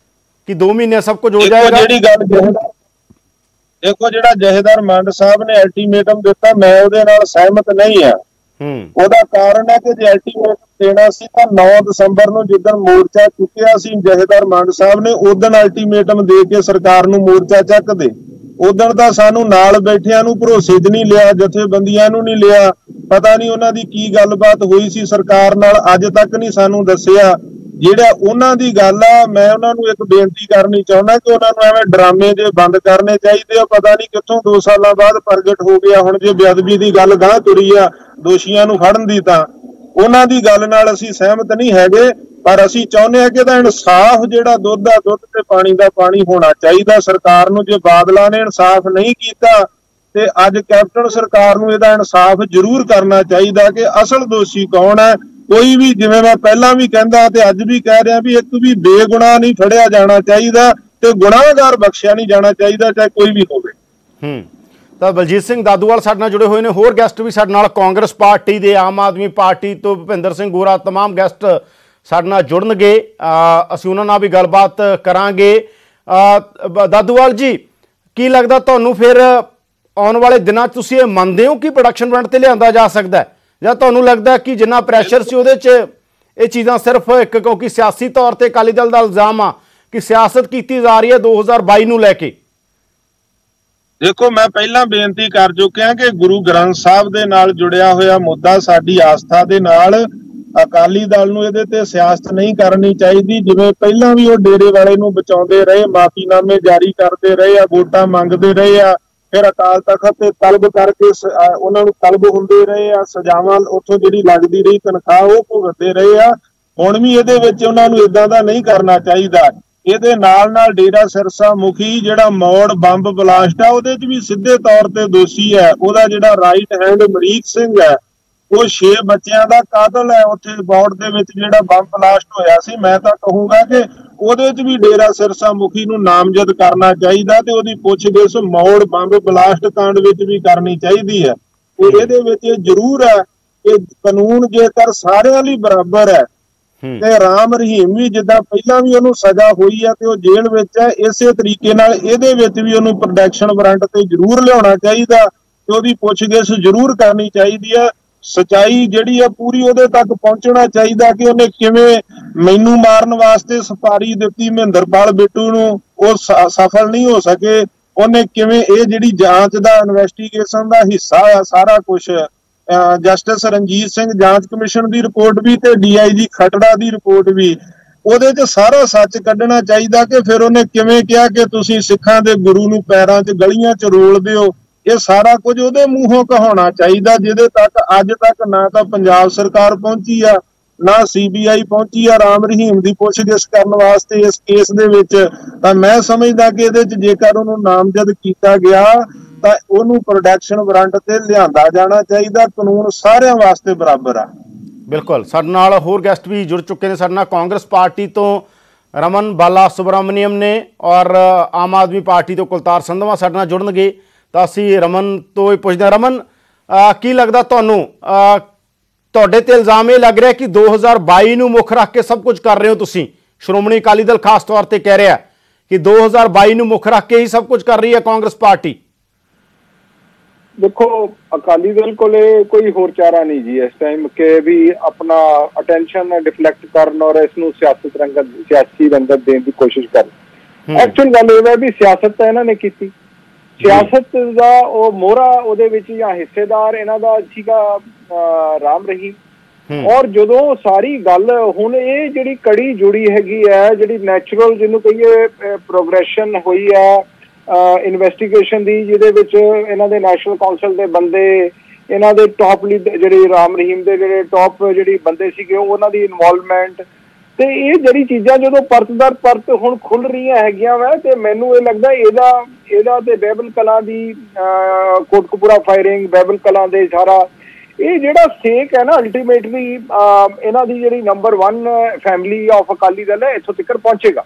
ਕਿ 2 ਮਹੀਨੇ ਸਭ ਕੁਝ ਹੋ ਜਾਏਗਾ? ਦੇਖੋ ਜਿਹੜਾ ਜਥੇਦਾਰ ਮੰਡ ਸਾਹਿਬ ਨੇ ਅਲਟੀਮੇਟਮ ਦਿੱਤਾ, ਮੈਂ ਉਹਦੇ ਨਾਲ ਸਹਿਮਤ ਨਹੀਂ ਆ। ਉਹਦਾ ਕਾਰਨ ਹੈ ਕਿ ਜੇ ਅਲਟੀਮੇਟਮ ਦੇਣਾ ਸੀ ਤਾਂ 9 ਦਸੰਬਰ ਨੂੰ ਜਿੱਦਣ ਮੋਰਚਾ ਚੁੱਕਿਆ ਸੀ ਜਥੇਦਾਰ ਮੰਡ ਸਾਹਿਬ ਨੇ, ਉਦੋਂ ਅਲਟੀਮੇਟਮ ਦੇ ਕੇ ਸਰਕਾਰ ਨੂੰ ਮੋਰਚਾ ਚੱਕਦੇ। ਉਦੋਂ ਤਾਂ ਸਾਨੂੰ ਨਾਲ ਬੈਠਿਆਂ ਨੂੰ ਭਰੋਸੇ 'ਚ ਨਹੀਂ ਲਿਆ, ਜਥੇਬੰਦੀਆਂ ਨੂੰ ਨਹੀਂ ਲਿਆ, ਪਤਾ ਨਹੀਂ ਉਹਨਾਂ ਦੀ ਕੀ ਗੱਲਬਾਤ ਹੋਈ ਸੀ ਸਰਕਾਰ ਨਾਲ, ਅੱਜ ਤੱਕ ਨਹੀਂ ਸਾਨੂੰ ਦੱਸਿਆ। ਜਿਹੜਾ ਉਹਨਾਂ ਦੀ ਗੱਲ ਆ, ਮੈਂ ਉਹਨਾਂ ਨੂੰ ਇੱਕ ਬੇਨਤੀ ਕਰਨੀ ਚਾਹੁੰਦਾ ਕਿ ਉਹਨਾਂ ਨੂੰ ਐਵੇਂ ਡਰਾਮੇ ਜੇ ਬੰਦ ਕਰਨੇ ਚਾਹੀਦੇ ਆ। ਪਤਾ ਨਹੀਂ ਕਿੱਥੋਂ 2 ਸਾਲਾਂ ਬਾਅਦ ਪ੍ਰਗਟ ਹੋ ਗਿਆ। ਹੁਣ ਜੇ ਬੇਅਦਬੀ ਦੀ ਗੱਲ ਗਾਂਹ ਤੁਰੀ ਆ ਦੋਸ਼ੀਆਂ ਨੂੰ ਫੜਨ ਦੀ, ਤਾਂ ਉਹਨਾਂ ਦੀ ਗੱਲ ਨਾਲ ਅਸੀਂ ਸਹਿਮਤ ਨਹੀਂ ਹੈਗੇ, ਪਰ ਅਸੀਂ ਚਾਹੁੰਦੇ ਹਾਂ ਕਿ ਇਹਦਾ ਇਨਸਾਫ ਜਿਹੜਾ ਦੁੱਧ ਦਾ ਦੁੱਧ ਤੇ ਪਾਣੀ ਦਾ ਪਾਣੀ ਹੋਣਾ ਚਾਹੀਦਾ। ਸਰਕਾਰ ਨੂੰ ਜੇ ਬਾਦਲਾਂ ਨੇ ਇਨਸਾਫ ਨਹੀਂ ਕੀਤਾ ਤੇ ਅੱਜ ਕੈਪਟਨ ਸਰਕਾਰ ਨੂੰ ਇਹਦਾ ਇਨਸਾਫ ਜ਼ਰੂਰ ਕਰਨਾ ਚਾਹੀਦਾ ਕਿ ਅਸਲ ਦੋਸ਼ੀ ਕੌਣ ਹੈ। ਕੋਈ ਵੀ, ਜਿਵੇਂ ਮੈਂ ਪਹਿਲਾਂ ਵੀ ਕਹਿੰਦਾ ਤੇ ਅੱਜ ਵੀ ਕਹਿ ਰਿਹਾ, ਵੀ ਇੱਕ ਵੀ ਬੇਗੁਨਾਹ ਨਹੀਂ ਫੜਿਆ ਜਾਣਾ ਚਾਹੀਦਾ ਤੇ ਗੁਨਾਹਗਾਰ ਬਖਸ਼ਿਆ ਨਹੀਂ ਜਾਣਾ ਚਾਹੀਦਾ, ਚਾਹੇ ਕੋਈ ਵੀ ਹੋਵੇ। ਤਾਂ ਬਲਜੀਤ ਸਿੰਘ ਦਾਦੂਵਾਲ ਸਾਡੇ ਨਾਲ ਜੁੜੇ ਹੋਏ ਨੇ, ਹੋਰ ਗੈਸਟ ਵੀ ਸਾਡੇ ਨਾਲ ਕਾਂਗਰਸ ਪਾਰਟੀ ਦੇ, ਆਮ ਆਦਮੀ ਪਾਰਟੀ ਤੋਂ ਭੁਪਿੰਦਰ ਸਿੰਘ ਗੋਰਾ, तमाम ਗੈਸਟ ਸਾਡੇ ਨਾਲ ਜੁੜਨਗੇ, ਅਸੀਂ ਉਹਨਾਂ ਨਾਲ ਵੀ ਗੱਲਬਾਤ ਕਰਾਂਗੇ। ਦਾਦੂਵਾਲ ਜੀ, ਕੀ ਲੱਗਦਾ ਤੁਹਾਨੂੰ ਫਿਰ ਆਉਣ ਵਾਲੇ ਦਿਨਾਂ 'ਚ ਤੁਸੀਂ ਇਹ ਮੰਨਦੇ ਹੋ ਕਿ ਪ੍ਰੋਡਕਸ਼ਨ ਫਰੰਟ ਤੇ ਲਿਆਂਦਾ ਜਾ ਸਕਦਾ ਹੈ, ਜਾਂ ਤੁਹਾਨੂੰ ਲੱਗਦਾ ਕਿ ਜਿੰਨਾ ਪ੍ਰੈਸ਼ਰ ਸੀ ਉਹਦੇ 'ਚ ਇਹ ਚੀਜ਼ਾਂ ਸਿਰਫ ਇੱਕ, ਕਿਉਂਕਿ ਸਿਆਸੀ ਤੌਰ ਤੇ ਅਕਾਲੀ ਦਲ ਦਾ ਇਲਜ਼ਾਮ ਆ ਕਿ ਸਿਆਸਤ ਕੀਤੀ ਜਾ ਰਹੀ ਹੈ 2022 ਨੂੰ ਲੈ ਕੇ? ਦੇਖੋ, ਮੈਂ ਪਹਿਲਾਂ ਬੇਨਤੀ ਕਰ ਚੁੱਕਿਆ ਕਿ ਗੁਰੂ ਗ੍ਰੰਥ ਸਾਹਿਬ ਦੇ ਨਾਲ ਜੁੜਿਆ ਹੋਇਆ ਮੁੱਦਾ ਸਾਡੀ ਆਸਥਾ ਦੇ ਨਾਲ, ਅਕਾਲੀ ਦਲ ਨੂੰ ਇਹਦੇ ਤੇ ਸਿਆਸਤ ਨਹੀਂ ਕਰਨੀ ਚਾਹੀਦੀ। ਜਿਵੇਂ ਪਹਿਲਾਂ ਵੀ ਉਹ ਡੇਰੇ ਵਾਲੇ ਨੂੰ ਬਚਾਉਂਦੇ ਰਹੇ, ਮਾਫੀਨਾਮੇ ਜਾਰੀ ਕਰਦੇ ਰਹੇ ਆ, ਵੋਟਾਂ ਮੰਗਦੇ ਰਹੇ ਆ, ਫਿਰ ਅਕਾਲ ਤਖਤ ਤੇ ਤਲਬ ਕਰਕੇ ਉਹਨਾਂ ਨੂੰ ਤਲਬ ਹੁੰਦੇ ਰਹੇ ਆ, ਸਜ਼ਾਵਾਂ ਉੱਥੋਂ ਜਿਹੜੀ ਲੱਗਦੀ ਰਹੀ ਤਨਖਾਹ ਉਹ ਭੁਗਤਦੇ ਰਹੇ ਆ। ਹੁਣ ਵੀ ਇਹਦੇ ਵਿੱਚ ਉਹਨਾਂ ਨੂੰ ਇਦਾਂ ਦਾ ਨਹੀਂ ਕਰਨਾ ਚਾਹੀਦਾ। ਇਹਦੇ ਨਾਲ ਡੇਰਾ ਸਿਰਸਾ ਮੁਖੀ ਜਿਹੜਾ ਮੌੜ ਬੰਬ ਬਲਾਸਟ ਆ, ਉਹਦੇ 'ਚ ਵੀ ਸਿੱਧੇ ਤੌਰ ਤੇ ਦੋਸ਼ੀ ਹੈ। ਉਹਦਾ ਜਿਹੜਾ ਰਾਈਟ ਹੈਂਡ ਅਮਰੀਕ ਸਿੰਘ ਹੈ, ਉਹ 6 ਬੱਚਿਆਂ ਦਾ ਕਾਤਲ ਹੈ। ਉੱਥੇ ਬੌੜ ਦੇ ਵਿੱਚ ਜਿਹੜਾ ਬੰਬ ਬਲਾਸਟ ਹੋਇਆ ਸੀ, ਮੈਂ ਤਾਂ ਕਹੂੰਗਾ ਕਿ ਉਹਦੇ 'ਚ ਵੀ ਡੇਰਾ ਸਿਰਸਾ ਮੁਖੀ ਨੂੰ ਨਾਮਜ਼ਦ ਕਰਨਾ ਚਾਹੀਦਾ ਤੇ ਉਹਦੀ ਪੁੱਛਗਿੱਛ ਮੌੜ ਬੰਬ ਬਲਾਸਟ ਕਾਂਡ ਵਿੱਚ ਵੀ ਕਰਨੀ ਚਾਹੀਦੀ ਹੈ। ਤੇ ਇਹਦੇ ਵਿੱਚ ਇਹ ਜ਼ਰੂਰ ਹੈ ਕਿ ਕਾਨੂੰਨ ਜੇਕਰ ਸਾਰਿਆਂ ਲਈ ਬਰਾਬਰ ਹੈ ਤੇ ਰਾਮ ਰਹੀਮ ਵੀ ਜਿੱਦਾਂ ਪਹਿਲਾਂ ਵੀ ਉਹਨੂੰ ਸਜ਼ਾ ਹੋਈ ਹੈ ਤੇ ਉਹ ਜੇਲ੍ਹ ਵਿੱਚ ਹੈ, ਇਸੇ ਤਰੀਕੇ ਨਾਲ ਇਹਦੇ ਵਿੱਚ ਵੀ ਉਹਨੂੰ ਪ੍ਰੋਟੈਕਸ਼ਨ ਵਾਰੰਟ ਤੇ ਜ਼ਰੂਰ ਲਿਆਉਣਾ ਚਾਹੀਦਾ ਤੇ ਉਹਦੀ ਪੁੱਛਗਿੱਛ ਜ਼ਰੂਰ ਕਰਨੀ ਚਾਹੀਦੀ ਹੈ। ਸਚਾਈ ਜਿਹੜੀ ਆ ਪੂਰੀ ਉਹਦੇ ਤੱਕ ਪਹੁੰਚਣਾ ਚਾਹੀਦਾ ਕਿ ਉਹਨੇ ਕਿਵੇਂ ਮੈਨੂੰ ਮਾਰਨ ਵਾਸਤੇ ਸੁਪਾਰੀ ਦਿੱਤੀ ਮਹਿੰਦਰਪਾਲ ਬਿੱਟੂ ਨੂੰ, ਉਹ ਸਫਲ ਨਹੀਂ ਹੋ ਸਕੇ। ਉਹਨੇ ਕਿਵੇਂ ਇਹ ਜਿਹੜੀ ਜਾਂਚ ਦਾ ਇਨਵੈਸਟੀਗੇਸ਼ਨ ਦਾ ਹਿੱਸਾ ਆ ਸਾਰਾ ਕੁਝ, ਜਸਟਿਸ ਰਣਜੀਤ ਸਿੰਘ ਜਾਂਚ ਕਮਿਸ਼ਨ ਦੀ ਰਿਪੋਰਟ ਵੀ ਤੇ DIG ਖਟੜਾ ਦੀ ਰਿਪੋਰਟ ਵੀ, ਉਹਦੇ 'ਚ ਸਾਰਾ ਸੱਚ ਕੱਢਣਾ ਚਾਹੀਦਾ ਕਿ ਫਿਰ ਉਹਨੇ ਕਿਵੇਂ ਕਿਹਾ ਕਿ ਤੁਸੀਂ ਸਿੱਖਾਂ ਦੇ ਗੁਰੂ ਨੂੰ ਪੈਰਾਂ 'ਚ ਗਲੀਆਂ 'ਚ ਰੋਲਦੇ ਹੋ। ਇਹ ਸਾਰਾ ਕੁਝ ਉਹਦੇ ਮੂੰਹੋਂ ਕਹਾਉਣਾ ਚਾਹੀਦਾ, ਜਿਹਦੇ ਤੱਕ ਅੱਜ ਤੱਕ ਨਾ ਤਾਂ ਪੰਜਾਬ ਸਰਕਾਰ ਪਹੁੰਚੀ ਆ, ਨਾ CBI ਪਹੁੰਚੀ ਆ ਰਾਮ ਰਹੀਮ ਦੀ ਪੁੱਛਗਿੱਛ ਕਰਨ ਵਾਸਤੇ ਇਸ ਕੇਸ ਦੇ ਵਿੱਚ। ਤਾਂ ਮੈਂ ਸਮਝਦਾ ਕਿ ਇਹਦੇ 'ਚ ਜੇਕਰ ਉਹਨੂੰ ਨਾਮਜ਼ਦ ਕੀਤਾ ਗਿਆ ਤਾਂ ਉਹਨੂੰ ਪ੍ਰੋਟੈਕਸ਼ਨ ਵਾਰੰਟ ਤੇ ਲਿਆਂਦਾ ਜਾਣਾ ਚਾਹੀਦਾ। ਕਾਨੂੰਨ ਸਾਰਿਆਂ ਵਾਸਤੇ ਬਰਾਬਰ ਆ। ਬਿਲਕੁਲ, ਸਾਡੇ ਨਾਲ ਹੋਰ ਗੈਸਟ ਵੀ ਜੁੜ ਚੁੱਕੇ ਨੇ। ਸਾਡੇ ਨਾਲ ਕਾਂਗਰਸ ਪਾਰਟੀ ਤੋਂ ਰਮਨ ਬਾਲਾ ਸੁਬਰਾਮਨੀਅਮ ਨੇ ਔਰ ਆਮ ਆਦਮੀ ਪਾਰਟੀ ਤੋਂ ਕੁਲਤਾਰ ਸੰਧਵਾ ਸਾਡੇ ਨਾਲ ਜੁੜਨਗੇ। ਤਾਂ ਅਸੀਂ ਰਮਨ ਤੋਂ ਹੀ ਪੁੱਛਦੇ ਹਾਂ। ਰਮਨ, ਕੀ ਲੱਗਦਾ ਤੁਹਾਨੂੰ, ਤੁਹਾਡੇ ਤੇ ਇਲਜ਼ਾਮ ਇਹ ਲੱਗ ਰਿਹਾ ਕਿ 2022 ਨੂੰ ਮੁੱਖ ਰੱਖ ਕੇ ਸਭ ਕੁਝ ਕਰ ਰਹੇ ਹੋ ਤੁਸੀਂ? ਸ਼੍ਰੋਮਣੀ ਅਕਾਲੀ ਦਲ ਖਾਸ ਤੌਰ ਤੇ ਕਹਿ ਰਿਹਾ ਕਿ 2022 ਨੂੰ ਮੁੱਖ ਰੱਖ ਕੇ ਹੀ ਸਭ ਕੁਝ ਕਰ ਰਹੀ ਹੈ ਕਾਂਗਰਸ ਪਾਰਟੀ। देखो, अकाली दल को कोई होर चारा नहीं जी इस टाइम के भी अपना अटेंशन डिफलैक्ट करन और इसनूं सियासत रंगत सियासी रंगत देने की कोशिश कर। एक्चुअल गल ये है भी सियासत तो इन्होंने की, सियासत का वो मोहरा ਉਹਦੇ ਵਿੱਚ ਜਾਂ ਹਿੱਸੇਦਾਰ ਇਹਨਾਂ ਦਾ ਸੀਗਾ ਰਾਮ ਰਹੀਮ। ਔਰ ਜਦੋਂ ਸਾਰੀ ਗੱਲ ਹੁਣ ਇਹ ਜਿਹੜੀ ਕੜੀ ਜੁੜੀ ਹੈਗੀ ਹੈ, ਜਿਹੜੀ ਨੈਚੁਰਲ ਜਿਹਨੂੰ ਕਹੀਏ ਪ੍ਰੋਗਰੈਸ਼ਨ ਹੋਈ ਹੈ ਇਨਵੈਸਟੀਗੇਸ਼ਨ ਦੀ, ਜਿਹਦੇ ਵਿੱਚ ਇਹਨਾਂ ਦੇ ਨੈਸ਼ਨਲ ਕੌਂਸਲ ਦੇ ਬੰਦੇ, ਇਹਨਾਂ ਦੇ ਟੌਪ ਲੀਡਰ ਜਿਹੜੇ ਰਾਮ ਰਹੀਮ ਦੇ ਜਿਹੜੇ ਟੌਪ ਜਿਹੜੀ ਬੰਦੇ ਸੀਗੇ ਉਹਨਾਂ ਦੀ ਇਨਵੋਲਵਮੈਂਟ, ਤੇ ਇਹ ਜਿਹੜੀ ਚੀਜ਼ਾਂ ਜਦੋਂ ਪਰਤ ਦਰ ਪਰਤ ਹੁਣ ਖੁੱਲ ਰਹੀਆਂ ਹੈਗੀਆਂ ਵਾ, ਤੇ ਮੈਨੂੰ ਇਹ ਲੱਗਦਾ ਇਹਦਾ ਤੇ ਬਹਿਬਲ ਕਲਾਂ ਦੀ ਕੋਟਕਪੂਰਾ ਫਾਇਰਿੰਗ, ਬਹਿਬਲ ਕਲਾਂ ਦੇ ਸਾਰਾ ਇਹ ਜਿਹੜਾ ਸੇਕ ਹੈ ਨਾ, ਅਲਟੀਮੇਟਲੀ ਇਹਨਾਂ ਦੀ ਜਿਹੜੀ number 1 family of Akali Dal ਹੈ ਇੱਥੋਂ ਤੱਕ ਪਹੁੰਚੇਗਾ।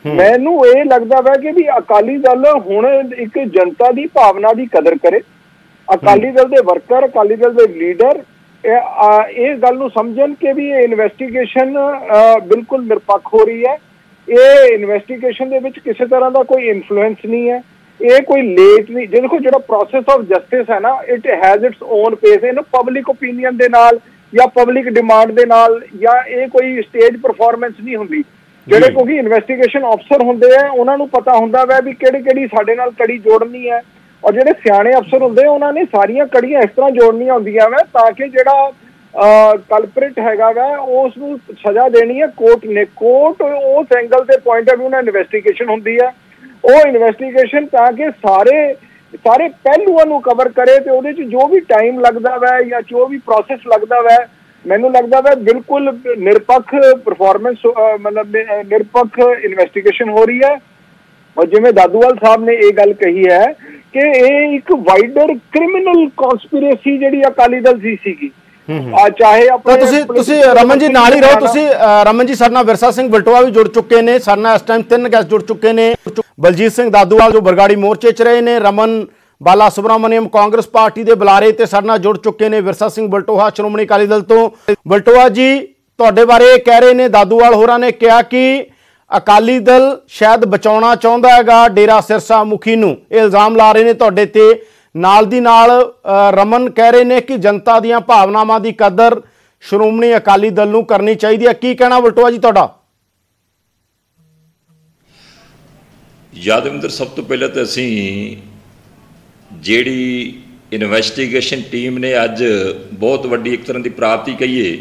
ਮੈਨੂੰ ਇਹ ਲੱਗਦਾ ਵਾ ਕਿ ਵੀ ਅਕਾਲੀ ਦਲ ਹੁਣ ਇੱਕ ਜਨਤਾ ਦੀ ਭਾਵਨਾ ਦੀ ਕਦਰ ਕਰੇ, ਅਕਾਲੀ ਦਲ ਦੇ ਵਰਕਰ, ਅਕਾਲੀ ਦਲ ਦੇ ਲੀਡਰ ਇਹ ਗੱਲ ਨੂੰ ਸਮਝਣ ਕਿ ਵੀ ਇਹ ਇਨਵੈਸਟੀਗੇਸ਼ਨ ਬਿਲਕੁਲ ਨਿਰਪੱਖ ਹੋ ਰਹੀ ਹੈ। ਇਹ ਇਨਵੈਸਟੀਗੇਸ਼ਨ ਦੇ ਵਿੱਚ ਕਿਸੇ ਤਰ੍ਹਾਂ ਦਾ ਕੋਈ ਇਨਫਲੂਐਂਸ ਨਹੀਂ ਹੈ। ਇਹ ਕੋਈ ਲੇਟ ਨਹੀਂ। ਦੇਖੋ ਜਿਹੜਾ ਪ੍ਰੋਸੈਸ ਆਫ ਜਸਟਿਸ ਹੈ ਨਾ, ਇਟ ਹੈਜ਼ ਇਟਸ ਓਨ ਪੇਸ। ਇਹਨੂੰ ਪਬਲਿਕ ਓਪੀਨੀਅਨ ਦੇ ਨਾਲ ਜਾਂ ਪਬਲਿਕ ਡਿਮਾਂਡ ਦੇ ਨਾਲ ਜਾਂ ਇਹ ਕੋਈ ਸਟੇਜ ਪਰਫਾਰਮੈਂਸ ਨਹੀਂ ਹੁੰਦੀ। ਜਿਹੜੇ ਕਿਉਂਕਿ ਇਨਵੈਸਟੀਗੇਸ਼ਨ ਅਫਸਰ ਹੁੰਦੇ ਆ ਉਹਨਾਂ ਨੂੰ ਪਤਾ ਹੁੰਦਾ ਵੈ ਵੀ ਕਿਹੜੀ ਸਾਡੇ ਨਾਲ ਕੜੀ ਜੋੜਨੀ ਹੈ, ਔਰ ਜਿਹੜੇ ਸਿਆਣੇ ਅਫਸਰ ਹੁੰਦੇ ਉਹਨਾਂ ਨੇ ਸਾਰੀਆਂ ਕੜੀਆਂ ਇਸ ਤਰ੍ਹਾਂ ਜੋੜਨੀਆਂ ਹੁੰਦੀਆਂ ਵੈ ਤਾਂ ਕਿ ਜਿਹੜਾ ਕਲਪ੍ਰਿਟ ਹੈਗਾ ਵੈ ਉਸ ਨੂੰ ਸਜ਼ਾ ਦੇਣੀ ਹੈ ਕੋਰਟ ਨੇ। ਕੋਰਟ ਉਸ ਐਂਗਲ ਦੇ ਪੁਆਇੰਟ ਆਫ ਵਿਊ ਨਾਲ ਇਨਵੈਸਟੀਗੇਸ਼ਨ ਹੁੰਦੀ ਹੈ। ਉਹ ਇਨਵੈਸਟੀਗੇਸ਼ਨ ਤਾਂ ਕਿ ਸਾਰੇ ਪਹਿਲੂਆਂ ਨੂੰ ਕਵਰ ਕਰੇ ਤੇ ਉਹਦੇ 'ਚ ਜੋ ਵੀ ਟਾਈਮ ਲੱਗਦਾ ਵੈ ਜਾਂ ਜੋ ਵੀ ਪ੍ਰੋਸੈਸ ਲੱਗਦਾ ਵੈ, ਮੈਨੂੰ ਲੱਗਦਾ ਵੈ ਬਿਲਕੁਲ ਨਿਰਪੱਖ ਪਰਫਾਰਮੈਂਸ ਮਤਲਬ ਨਿਰਪੱਖ ਇਨਵੈਸਟੀਗੇਸ਼ਨ ਹੋ ਰਹੀ ਹੈ। ਔਰ ਜਿਵੇਂ ਦਾਦੂਵਾਲ ਸਾਹਿਬ ਨੇ ਇਹ ਗੱਲ ਕਹੀ ਹੈ ਕਿ ਇਹ ਇੱਕ ਵਾਈਡਰ ਕ੍ਰਿਮੀਨਲ ਕਨਸਪੀਰੇਸੀ ਜਿਹੜੀ ਅਕਾਲੀ ਦਲ ਦੀ ਸੀਗੀ, ਚਾਹੇ ਆਪਣੇ ਤੁਸੀਂ ਰਮਨ ਜੀ ਨਾਲ ਹੀ ਰਹੋ। ਤੁਸੀਂ ਰਮਨ ਜੀ ਸਾਡੇ ਨਾਲ ਵਿਰਸਾ ਸਿੰਘ ਵਲਟੋਆ ਵੀ ਜੁੜ ਚੁੱਕੇ ਨੇ, ਸਾਡੇ ਨਾਲ ਇਸ ਟਾਈਮ 3 ਗੈਸਟ ਜੁੜ ਚੁੱਕੇ ਨੇ। ਬਲਜੀਤ ਸਿੰਘ ਦਾਦੂਵਾਲ ਜੋ ਬਰਗਾੜੀ ਮੋਰਚੇ 'ਚ ਰਹੇ ਨੇ, ਰਮਨ ਬਾਲਾ ਸੁਬਰਾਮਨੀਅਮ ਕਾਂਗਰਸ ਪਾਰਟੀ ਦੇ ਬੁਲਾਰੇ ਤੇ ਸਾਡੇ ਨਾਲ ਜੁੜ ਚੁੱਕੇ ਨੇ ਵਿਰਸਾ ਸਿੰਘ ਵਲਟੋਆ ਸ਼੍ਰੋਮਣੀ ਅਕਾਲੀ ਦਲ ਤੋਂ। ਵਲਟੋਆ ਜੀ ਤੁਹਾਡੇ ਬਾਰੇ ਕਹਿ ਰਹੇ ਨੇ, ਦਾਦੂਵਾਲ ਹੋਰਾਂ ਨੇ ਕਿਹਾ ਕਿ ਅਕਾਲੀ ਦਲ ਸ਼ਾਇਦ ਬਚਾਉਣਾ ਚਾਹੁੰਦਾ ਹੈਗਾ ਡੇਰਾ ਸਿਰਸਾ ਮੁਖੀ ਨੂੰ, ਇਹ ਇਲਜ਼ਾਮ ਲਾ ਰਹੇ ਨੇ ਤੁਹਾਡੇ ਤੇ। ਨਾਲ ਦੀ ਨਾਲ ਰਮਨ ਕਹਿ ਰਹੇ ਨੇ ਕਿ ਜਨਤਾ ਦੀਆਂ ਭਾਵਨਾਵਾਂ ਦੀ ਕਦਰ ਸ਼੍ਰੋਮਣੀ ਅਕਾਲੀ ਦਲ ਨੂੰ ਕਰਨੀ ਚਾਹੀਦੀ ਹੈ। ਕੀ ਕਹਿਣਾ ਵਲਟੋਆ ਜੀ ਤੁਹਾਡਾ? ਯਾਦਵਿੰਦਰ, ਸਭ ਤੋਂ ਪਹਿਲਾਂ ਤਾਂ ਅਸੀਂ ਜਿਹੜੀ ਇਨਵੈਸਟੀਗੇਸ਼ਨ ਟੀਮ ਨੇ ਅੱਜ ਬਹੁਤ ਵੱਡੀ ਇੱਕ ਤਰ੍ਹਾਂ ਦੀ ਪ੍ਰਾਪਤੀ ਕਹੀਏ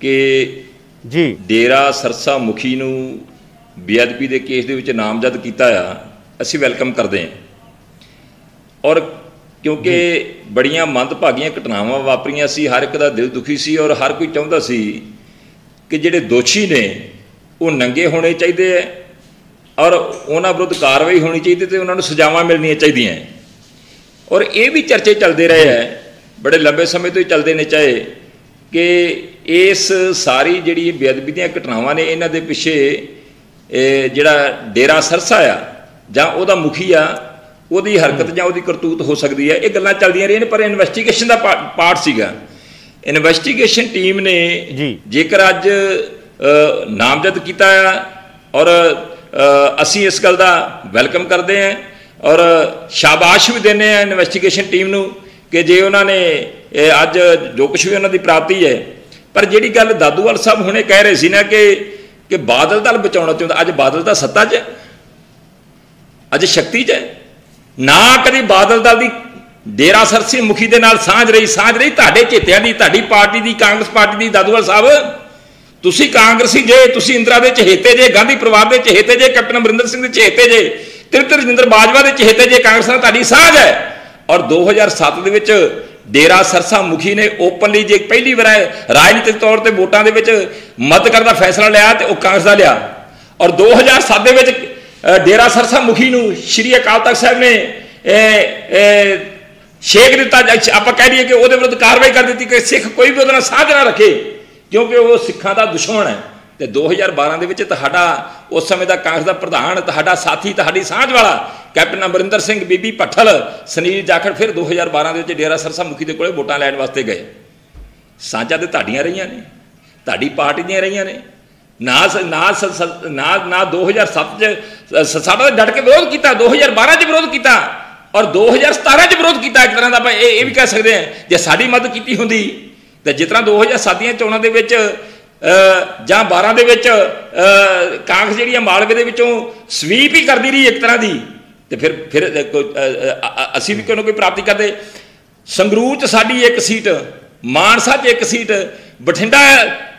ਕਿ ਜੀ ਡੇਰਾ ਸਰਸਾ ਮੁਖੀ ਨੂੰ ਬੇਅਦਬੀ ਦੇ ਕੇਸ ਦੇ ਵਿੱਚ ਨਾਮਜ਼ਦ ਕੀਤਾ ਆ, ਅਸੀਂ ਵੈਲਕਮ ਕਰਦੇ ਹਾਂ। ਔਰ ਕਿਉਂਕਿ ਬੜੀਆਂ ਮੰਦਭਾਗੀਆਂ ਘਟਨਾਵਾਂ ਵਾਪਰੀਆਂ ਸੀ, ਹਰ ਇੱਕ ਦਾ ਦਿਲ ਦੁਖੀ ਸੀ ਔਰ ਹਰ ਕੋਈ ਚਾਹੁੰਦਾ ਸੀ ਕਿ ਜਿਹੜੇ ਦੋਸ਼ੀ ਨੇ ਉਹ ਨੰਗੇ ਹੋਣੇ ਚਾਹੀਦੇ ਹੈ ਔਰ ਉਹਨਾਂ ਵਿਰੁੱਧ ਕਾਰਵਾਈ ਹੋਣੀ ਚਾਹੀਦੀ ਤੇ ਉਹਨਾਂ ਨੂੰ ਸਜ਼ਾਵਾਂ ਮਿਲਣੀਆਂ ਚਾਹੀਦੀਆਂ। ਔਰ ਇਹ ਵੀ ਚਰਚੇ ਚੱਲਦੇ ਰਹੇ ਹੈ, ਬੜੇ ਲੰਬੇ ਸਮੇਂ ਤੋਂ ਹੀ ਚੱਲਦੇ ਨੇ, ਚਾਹੇ ਕਿ ਇਸ ਸਾਰੀ ਜਿਹੜੀ ਬੇਅਦਬੀ ਦੀਆਂ ਘਟਨਾਵਾਂ ਨੇ ਇਹਨਾਂ ਦੇ ਪਿੱਛੇ ਜਿਹੜਾ ਡੇਰਾ ਸਰਸਾ ਆ ਜਾਂ ਉਹਦਾ ਮੁਖੀ ਆ, ਉਹਦੀ ਹਰਕਤ ਜਾਂ ਉਹਦੀ ਕਰਤੂਤ ਹੋ ਸਕਦੀ ਹੈ। ਇਹ ਗੱਲਾਂ ਚੱਲਦੀਆਂ ਰਹੀਆਂ ਨੇ, ਪਰ ਇਨਵੈਸਟੀਗੇਸ਼ਨ ਦਾ ਪਾਰਟ ਸੀਗਾ। ਇਨਵੈਸਟੀਗੇਸ਼ਨ ਟੀਮ ਨੇ ਜੇਕਰ ਅੱਜ ਨਾਮਜ਼ਦ ਕੀਤਾ ਆ ਔਰ ਅਸੀਂ ਇਸ ਗੱਲ ਦਾ ਵੈਲਕਮ ਕਰਦੇ ਹਾਂ ਔਰ ਸ਼ਾਬਾਸ਼ ਵੀ ਦਿੰਦੇ ਹਾਂ ਇਨਵੈਸਟੀਗੇਸ਼ਨ ਟੀਮ ਨੂੰ ਕਿ ਜੇ ਉਹਨਾਂ ਨੇ ਅੱਜ ਜੋ ਕੁਛ ਵੀ ਉਹਨਾਂ ਦੀ ਪ੍ਰਾਪਤੀ ਹੈ। ਪਰ ਜਿਹੜੀ ਗੱਲ ਦਾਦੂਵਾਲ ਸਾਹਿਬ ਹੁਣੇ ਕਹਿ ਰਹੇ ਸੀ ਨਾ ਕਿ ਬਾਦਲ ਦਲ ਬਚਾਉਣਾ ਚਾਹੁੰਦਾ, ਅੱਜ ਬਾਦਲ ਦਾ ਸੱਤਾ 'ਚ, ਅੱਜ ਸ਼ਕਤੀ 'ਚ ਨਾ ਕਦੀ ਬਾਦਲ ਦਲ ਦੀ ਡੇਰਾ ਸਰਸੀ ਮੁਖੀ ਦੇ ਨਾਲ ਸਾਂਝ ਰਹੀ ਤੁਹਾਡੇ ਚੇਤਿਆਂ ਦੀ, ਤੁਹਾਡੀ ਪਾਰਟੀ ਦੀ, ਕਾਂਗਰਸ ਪਾਰਟੀ ਦੀ। ਦਾਦੂਵਾਲ ਸਾਹਿਬ ਤੁਸੀਂ ਕਾਂਗਰਸੀ ਜੇ, ਤੁਸੀਂ ਇੰਦਰਾ ਦੇ ਚਹੇਤੇ ਜੇ, ਗਾਂਧੀ ਪਰਿਵਾਰ ਦੇ ਚਹੇਤੇ ਜੇ, ਕੈਪਟਨ ਅਮਰਿੰਦਰ ਸਿੰਘ ਦੇ ਚਹੇਤੇ ਜੇ, ਤ੍ਰਿਪਤ ਰਜਿੰਦਰ ਬਾਜਵਾ ਦੇ ਚਹੇਤੇ ਜੇ, ਕਾਂਗਰਸ ਨਾਲ ਤੁਹਾਡੀ ਸਾਂਝ ਹੈ। ਔਰ 2007 ਦੇ ਵਿੱਚ ਡੇਰਾ ਸਰਸਾ ਮੁਖੀ ਨੇ ਓਪਨਲੀ ਜੇ ਪਹਿਲੀ ਵਾਰ ਰਾਜਨੀਤਿਕ ਤੌਰ ਤੇ ਵੋਟਾਂ ਦੇ ਵਿੱਚ ਮਦਦ ਕਰਨ ਦਾ ਫੈਸਲਾ ਲਿਆ ਤੇ ਉਹ ਕਾਂਗਰਸ ਦਾ ਲਿਆ। ਔਰ 2007 ਦੇ ਵਿੱਚ ਡੇਰਾ ਸਰਸਾ ਮੁਖੀ ਨੂੰ ਸ਼੍ਰੀ ਅਕਾਲ ਤਖਤ ਸਾਹਿਬ ਨੇ ਛੇਕ ਦਿੱਤਾ, ਆਪਾਂ ਕਹਿ ਦਈਏ ਕਿ ਉਹਦੇ ਵਿਰੁੱਧ ਕਾਰਵਾਈ ਕਰ ਦਿੱਤੀ ਕਿ ਸਿੱਖ ਕੋਈ ਵੀ ਉਹਦੇ ਨਾਲ ਸਾਂਝ ਨਾ ਰੱਖੇ ਕਿਉਂਕਿ ਉਹ ਸਿੱਖਾਂ ਦਾ ਦੁਸ਼ਮਣ ਹੈ। ਤੇ 2012 ਦੇ ਵਿੱਚ ਤੁਹਾਡਾ ਉਸ ਸਮੇਂ ਦਾ ਕਾਂਗਰਸ ਦਾ ਪ੍ਰਧਾਨ, ਤੁਹਾਡਾ ਸਾਥੀ, ਤੁਹਾਡੀ ਸਾਂਝ ਵਾਲਾ ਕੈਪਟਨ ਅਮਰਿੰਦਰ ਸਿੰਘ, ਬੀਬੀ ਭੱਠਲ, ਸੁਨੀਲ ਜਾਖੜ ਫਿਰ 2012 ਦੇ ਵਿੱਚ ਡੇਰਾ ਸਰਸਾ ਮੁਖੀ ਦੇ ਕੋਲੇ ਵੋਟਾਂ ਲੈਣ ਵਾਸਤੇ ਗਏ। ਸਾਂਝਾਂ ਤੇ ਤੁਹਾਡੀਆਂ ਰਹੀਆਂ ਨੇ, ਤੁਹਾਡੀ ਪਾਰਟੀ ਦੀਆਂ ਰਹੀਆਂ ਨੇ। ਨਾ 2007 'ਚ ਸਾਡਾ ਡਟ ਕੇ ਵਿਰੋਧ ਕੀਤਾ, 2012 'ਚ ਵਿਰੋਧ ਕੀਤਾ ਔਰ 2017 'ਚ ਵਿਰੋਧ ਕੀਤਾ। ਇੱਕ ਤਰ੍ਹਾਂ ਦਾ ਆਪਾਂ ਇਹ ਵੀ ਕਹਿ ਸਕਦੇ ਹਾਂ ਜੇ ਸਾਡੀ ਮਦਦ ਕੀਤੀ ਹੁੰਦੀ ਤੇ ਜਿਸ ਤਰ੍ਹਾਂ 2007 ਦੀਆਂ ਚੋਣਾਂ ਦੇ ਵਿੱਚ ਜਾਂ 12 ਦੇ ਵਿੱਚ ਕਾਂਗਰਸ ਜਿਹੜੀ ਮਾਲਵੇ ਦੇ ਵਿੱਚੋਂ ਸਵੀਪ ਹੀ ਕਰਦੀ ਰਹੀ ਇੱਕ ਤਰ੍ਹਾਂ ਦੀ, ਤੇ ਫਿਰ ਅਸੀਂ ਵੀ ਕੋਈ ਨਾ ਕੋਈ ਪ੍ਰਾਪਤੀ ਕਰਦੇ। ਸੰਗਰੂਰ 'ਚ ਸਾਡੀ ਇੱਕ ਸੀਟ, ਮਾਨਸਾ 'ਚ ਇੱਕ ਸੀਟ, ਬਠਿੰਡਾ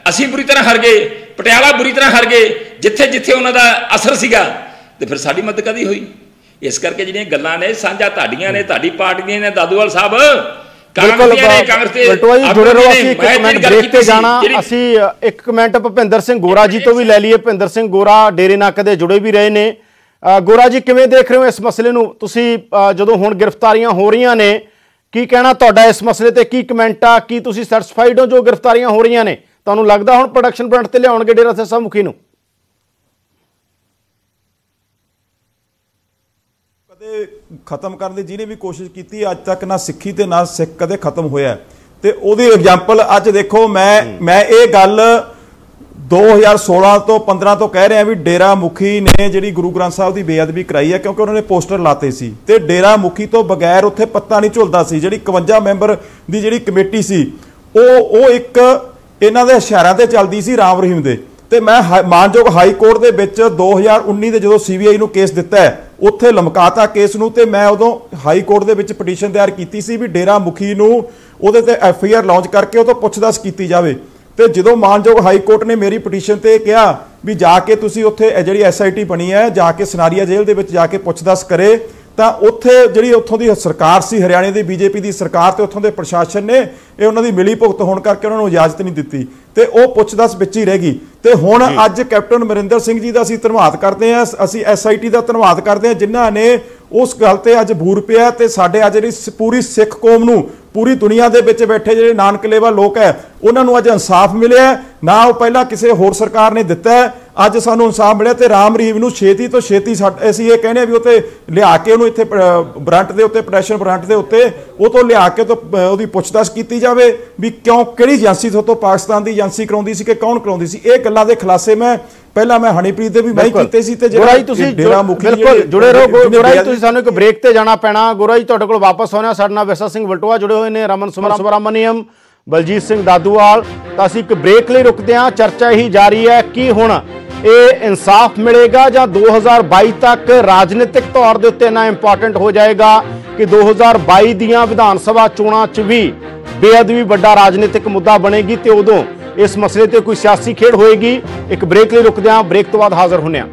ਅਸੀਂ ਬੁਰੀ ਤਰ੍ਹਾਂ ਹਾਰ ਗਏ, ਪਟਿਆਲਾ ਬੁਰੀ ਤਰ੍ਹਾਂ ਹਾਰ ਗਏ, ਜਿੱਥੇ ਜਿੱਥੇ ਉਹਨਾਂ ਦਾ ਅਸਰ ਸੀਗਾ। ਤੇ ਫਿਰ ਸਾਡੀ ਮਦਦ ਕਦੀ ਹੋਈ? ਇਸ ਕਰਕੇ ਜਿਹੜੀਆਂ ਗੱਲਾਂ ਨੇ ਸਾਂਝਾ ਤੁਹਾਡੀਆਂ ਨੇ, ਤੁਹਾਡੀ ਪਾਰਟੀ ਦੀਆਂ ਨੇ ਦਾਦੂਵਾਲ ਸਾਹਿਬ। ਅਸੀਂ ਇੱਕ ਕਮੈਂਟ ਭੁਪਿੰਦਰ ਸਿੰਘ ਗੋਰਾ ਜੀ ਤੋਂ ਵੀ ਲੈ ਲਈਏ। ਭੁਪਿੰਦਰ ਸਿੰਘ ਗੋਰਾ ਡੇਰੇ ਨਾਲ ਕਦੇ ਜੁੜੇ ਵੀ ਰਹੇ ਨੇ। ਗੋਰਾ ਜੀ ਕਿਵੇਂ ਦੇਖ ਰਹੇ ਹੋ ਇਸ ਮਸਲੇ ਨੂੰ? ਤੁਸੀਂ ਜਦੋਂ ਹੁਣ ਗ੍ਰਿਫਤਾਰੀਆਂ ਹੋ ਰਹੀਆਂ ਨੇ, ਕੀ ਕਹਿਣਾ ਤੁਹਾਡਾ ਇਸ ਮਸਲੇ ਤੇ? ਕੀ ਕਮੈਂਟ ਆ? ਕੀ ਤੁਸੀਂ ਸੈਟੀਸਫਾਈਡ ਹੋ ਜੋ ਗ੍ਰਿਫਤਾਰੀਆਂ ਹੋ ਰਹੀਆਂ ਨੇ? ਤੁਹਾਨੂੰ ਲੱਗਦਾ ਹੁਣ ਪ੍ਰੋਡਕਸ਼ਨ ਫਰੰਟ ਤੇ ਲਿਆਉਣਗੇ ਡੇਰਾ ਸਿਰਸਾ ਮੁਖੀ ਨੂੰ? ਕਦੇ ਖਤਮ ਕਰਨ ਦੀ ਜਿਹਨੇ ਵੀ ਕੋਸ਼ਿਸ਼ ਕੀਤੀ ਅੱਜ ਤੱਕ ਨਾ ਸਿੱਖੀ ਤੇ ਨਾ ਸਿੱਖ ਕਦੇ ਖਤਮ ਹੋਇਆ। ਤੇ ਉਹਦੀ ਐਗਜ਼ਾਮਪਲ ਅੱਜ ਦੇਖੋ। ਮੈਂ ਇਹ ਗੱਲ 2016 ਤੋਂ 15 ਤੋਂ ਕਹਿ ਰਹੇ ਆ ਵੀ ਡੇਰਾ ਮੁਖੀ ਨੇ ਜਿਹੜੀ ਗੁਰੂ ਗ੍ਰੰਥ ਸਾਹਿਬ ਦੀ ਬੇਅਦਬੀ ਕਰਾਈ ਹੈ, ਕਿਉਂਕਿ ਉਹਨਾਂ ਨੇ ਪੋਸਟਰ ਲਾਤੇ ਸੀ ਤੇ ਡੇਰਾ ਮੁਖੀ ਤੋਂ ਬਗੈਰ ਉੱਥੇ ਪੱਤਾ ਨਹੀਂ ਝੁਲਦਾ ਸੀ। ਜਿਹੜੀ 51 ਮੈਂਬਰ ਦੀ ਜਿਹੜੀ ਕਮੇਟੀ ਸੀ ਉਹ ਇੱਕ ਇਹਨਾਂ ਦੇ ਇਸ਼ਾਰਿਆਂ ਤੇ ਚੱਲਦੀ ਸੀ, ਰਾਮ ਰਹੀਮ ਦੇ। ਤੇ ਮੈਂ ਮਾਨਯੋਗ ਹਾਈ ਕੋਰਟ ਦੇ ਵਿੱਚ 2019 ਦੇ ਜਦੋਂ CBI ਨੂੰ ਕੇਸ ਦਿੱਤਾ ਹੈ, ਉੱਥੇ ਲਮਕਾਤਾ ਕੇਸ ਨੂੰ, ਤੇ ਮੈਂ ਉਦੋਂ ਹਾਈ ਕੋਰਟ ਦੇ ਵਿੱਚ ਪਟੀਸ਼ਨ ਤਿਆਰ ਕੀਤੀ ਸੀ ਵੀ ਡੇਰਾ ਮੁਖੀ ਨੂੰ ਉਹਦੇ ਤੇ FIR ਲਾਂਚ ਕਰਕੇ ਉਹ ਤੋਂ ਪੁੱਛਦਾਛ ਕੀਤੀ ਜਾਵੇ। ਤੇ ਜਦੋਂ ਮਾਨਯੋਗ ਹਾਈ ਕੋਰਟ ਨੇ ਮੇਰੀ ਪਟੀਸ਼ਨ ਤੇ ਕਿਹਾ ਵੀ ਜਾ ਕੇ ਤੁਸੀਂ ਉੱਥੇ ਜਿਹੜੀ SIT ਬਣੀ ਹੈ ਜਾ ਕੇ ਸਨਾਰੀਆ ਜੇਲ੍ਹ ਦੇ ਵਿੱਚ ਜਾ ਕੇ ਪੁੱਛਦਾਛ ਕਰੇ, ਤਾਂ ਉੱਥੇ ਜਿਹੜੀ ਉੱਥੋਂ ਦੀ ਸਰਕਾਰ ਸੀ, ਹਰਿਆਣੇ ਦੀ BJP ਦੀ ਸਰਕਾਰ ਤੇ ਉੱਥੋਂ ਦੇ ਪ੍ਰਸ਼ਾਸਨ ਨੇ ਇਹ ਉਹਨਾਂ ਦੀ ਮਿਲੀ ਭੁਗਤ ਹੋਣ ਕਰਕੇ ਉਹਨਾਂ ਨੂੰ ਇਜਾਜ਼ਤ ਨਹੀਂ ਦਿੱਤੀ ਤੇ ਉਹ ਪੁੱਛਦਾਛ ਵਿੱਚ ਹੀ ਰਹਿ ਗਈ। ਤੇ ਹੁਣ ਅੱਜ ਕੈਪਟਨ ਅਮਰਿੰਦਰ ਸਿੰਘ ਜੀ ਦਾ ਅਸੀਂ ਧੰਨਵਾਦ ਕਰਦੇ ਹਾਂ, ਅਸੀਂ SIT ਦਾ ਧੰਨਵਾਦ ਕਰਦੇ ਹਾਂ ਜਿਨ੍ਹਾਂ ਨੇ ਉਸ ਗੱਲ ਤੇ ਅੱਜ ਬੂਰ ਪਿਆ ਤੇ ਸਾਡੇ ਅੱਜ ਜਿਹੜੀ ਪੂਰੀ ਸਿੱਖ ਕੌਮ ਨੂੰ, ਪੂਰੀ ਦੁਨੀਆ ਦੇ ਵਿੱਚ ਬੈਠੇ ਜਿਹੜੇ ਨਾਨਕਲੇਵਾ ਲੋਕ ਹੈ ਉਹਨਾਂ ਨੂੰ ਅੱਜ ਇਨਸਾਫ ਮਿਲਿਆ ਨਾ। ਉਹ ਪਹਿਲਾਂ ਕਿਸੇ ਹੋਰ ਸਰਕਾਰ ਨੇ ਦਿੱਤਾ ਹੈ, ਅੱਜ ਸਾਨੂੰ ਇਨਸਾਫ ਮਿਲਿਆ ਤੇ ਰਾਮ ਰਹੀਮ ਨੂੰ ਛੇਤੀ ਤੋਂ ਛੇਤੀ ਅਸੀਂ ਇਹ ਕਹਿੰਦੇ ਵੀ ਉੱਤੇ ਲਿਆ ਕੇ ਉਹਨੂੰ ਇੱਥੇ ਬਰੰਟ ਦੇ ਉੱਤੇ, ਪ੍ਰੈਸ਼ਰ ਬਰੰਟ ਦੇ ਉੱਤੇ ਉਹ ਤੋਂ ਲਿਆ ਕੇ ਤੋਂ ਉਹਦੀ ਪੁੱਛਤਾਛ ਕੀਤੀ ਜਾਵੇ ਵੀ ਕਿਉਂ, ਕਿਹੜੀ ਏਜੰਸੀ ਤੋਂ ਪਾਕਿਸਤਾਨ ਦੀ ਏਜੰਸੀ ਕਰਾਉਂਦੀ ਸੀ ਕਿ ਕੌਣ ਕਰਾਉਂਦੀ ਸੀ। ਇਹ ਗੱਲਾਂ ਦੇ ਖੁਲਾਸੇ ਮੈਂ ਪਹਿਲਾਂ ਮੈਂ ਹਨੀਪ੍ਰੀਤ ਦੇ ਵੀ ਮੈਂ ਕੀਤੇ ਸੀ ਤੇ ਜਿਹੜਾ ਡੇਰਾ ਮੁਖੀ ਬਿਲਕੁਲ ਜੁੜੇ ਰਹੋ। ਗੋਰਾ ਜੀ ਤੁਸੀਂ ਸਾਨੂੰ ਇੱਕ ਬ੍ਰੇਕ ਤੇ ਜਾਣਾ ਪੈਣਾ। ਗੋਰਾ ਜੀ ਤੁਹਾਡੇ ਕੋਲ ਵਾਪਸ ਆਉਣਾ। ਸਾਡੇ ਨਾਲ ਵਿਰਸਾ ਸਿੰਘ ਵਲਟੋਆ ਜੁੜੇ ਹੋਏ ਨੇ, ਰਮਨ ਸੁਬਰਾਮਨੀਅਮ, ਬਲਜੀਤ ਸਿੰਘ ਦਾਦੂਵਾਲ। ਤਾਂ ਅਸੀਂ ਇੱਕ ਬ੍ਰੇਕ ਲਈ ਰੁਕਦੇ ਹਾਂ। ਚਰਚਾ ਹੀ ਜਾਰੀ ਹੈ ਕਿ ਹੁਣ ਇਹ ਇਨਸਾਫ ਮਿਲੇਗਾ ਜਾਂ 2022 ਤੱਕ ਰਾਜਨੀਤਿਕ ਤੌਰ ਦੇ ਉੱਤੇ ਇੰਨਾ ਇੰਪੋਰਟੈਂਟ ਹੋ ਜਾਏਗਾ ਕਿ 2022 ਦੀਆਂ ਵਿਧਾਨ ਸਭਾ ਚੋਣਾਂ 'ਚ ਵੀ ਬੇਅਦਬੀ ਵੱਡਾ ਰਾਜਨੀਤਿਕ ਮੁੱਦਾ ਬਣੇਗੀ ਤੇ ਉਦੋਂ ਇਸ ਮਸਲੇ ਤੇ ਕੋਈ ਸਿਆਸੀ ਖੇਡ ਹੋਏਗੀ। ਇੱਕ ਬ੍ਰੇਕ ਲਈ ਰੁਕਦੇ ਹਾਂ, ਬ੍ਰੇਕ ਤੋਂ ਬਾਅਦ ਹਾਜ਼ਰ ਹੁੰਦੇ ਹਾਂ।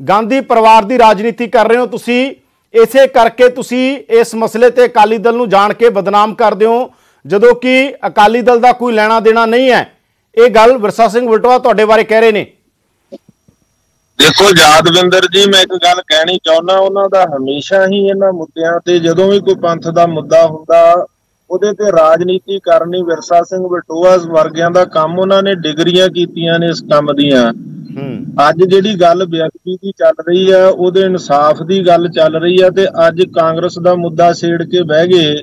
ਗਾਂਧੀ ਪਰਿਵਾਰ ਦੀ ਰਾਜਨੀਤੀ ਕਰ ਰਹੇ ਹੋ ਤੁਸੀਂ, ਇਸੇ ਕਰਕੇ ਤੁਸੀਂ ਇਸ ਮਸਲੇ ਤੇ ਅਕਾਲੀ ਦਲ ਨੂੰ ਜਾਣ ਕੇ ਬਦਨਾਮ ਕਰਦੇ ਹੋ, ਜਦੋਂ ਕਿ ਅਕਾਲੀ ਦਲ ਦਾ ਕੋਈ ਲੈਣਾ ਦੇਣਾ ਨਹੀਂ ਹੈ। ਇਹ ਗੱਲ ਵਿਰਸਾ ਸਿੰਘ ਵਲਟੋਆ ਤੁਹਾਡੇ ਬਾਰੇ ਕਹਿ ਰਹੇ ਨੇ। ਦੇਖੋ ਯਾਦਵਿੰਦਰ ਜੀ, ਮੈਂ ਇੱਕ ਗੱਲ ਕਹਿਣੀ ਚਾਹੁੰਦਾ, ਉਹਨਾਂ ਦਾ ਹਮੇਸ਼ਾ ਹੀ ਇਹਨਾਂ ਮੁੱਦਿਆਂ ਤੇ ਜਦੋਂ ਵੀ ਕੋਈ ਪੰਥ ਦਾ ਮੁੱਦਾ ਹੁੰਦਾ ਉਹਦੇ ਤੇ ਰਾਜਨੀਤੀ ਕਰਨੀ ਵਿਰਸਾ ਸਿੰਘ ਵਲਟੋਆ ਵਰਗਿਆਂ ਦਾ ਕੰਮ। ਉਹਨਾਂ ਨੇ ਡਿਗਰੀਆਂ ਕੀਤੀਆਂ ਨੇ ਇਸ ਕੰਮ ਦੀਆਂ। ਅੱਜ ਜਿਹੜੀ ਗੱਲ ਬੇਅਦਬੀ ਦੀ ਚੱਲ ਰਹੀ ਆ, ਉਹਦੇ ਇਨਸਾਫ ਦੀ ਗੱਲ ਚੱਲ ਰਹੀ ਆ ਤੇ ਅੱਜ ਕਾਂਗਰਸ ਦਾ ਮੁੱਦਾ ਛੇੜ ਕੇ ਬਹਿ ਗਏ।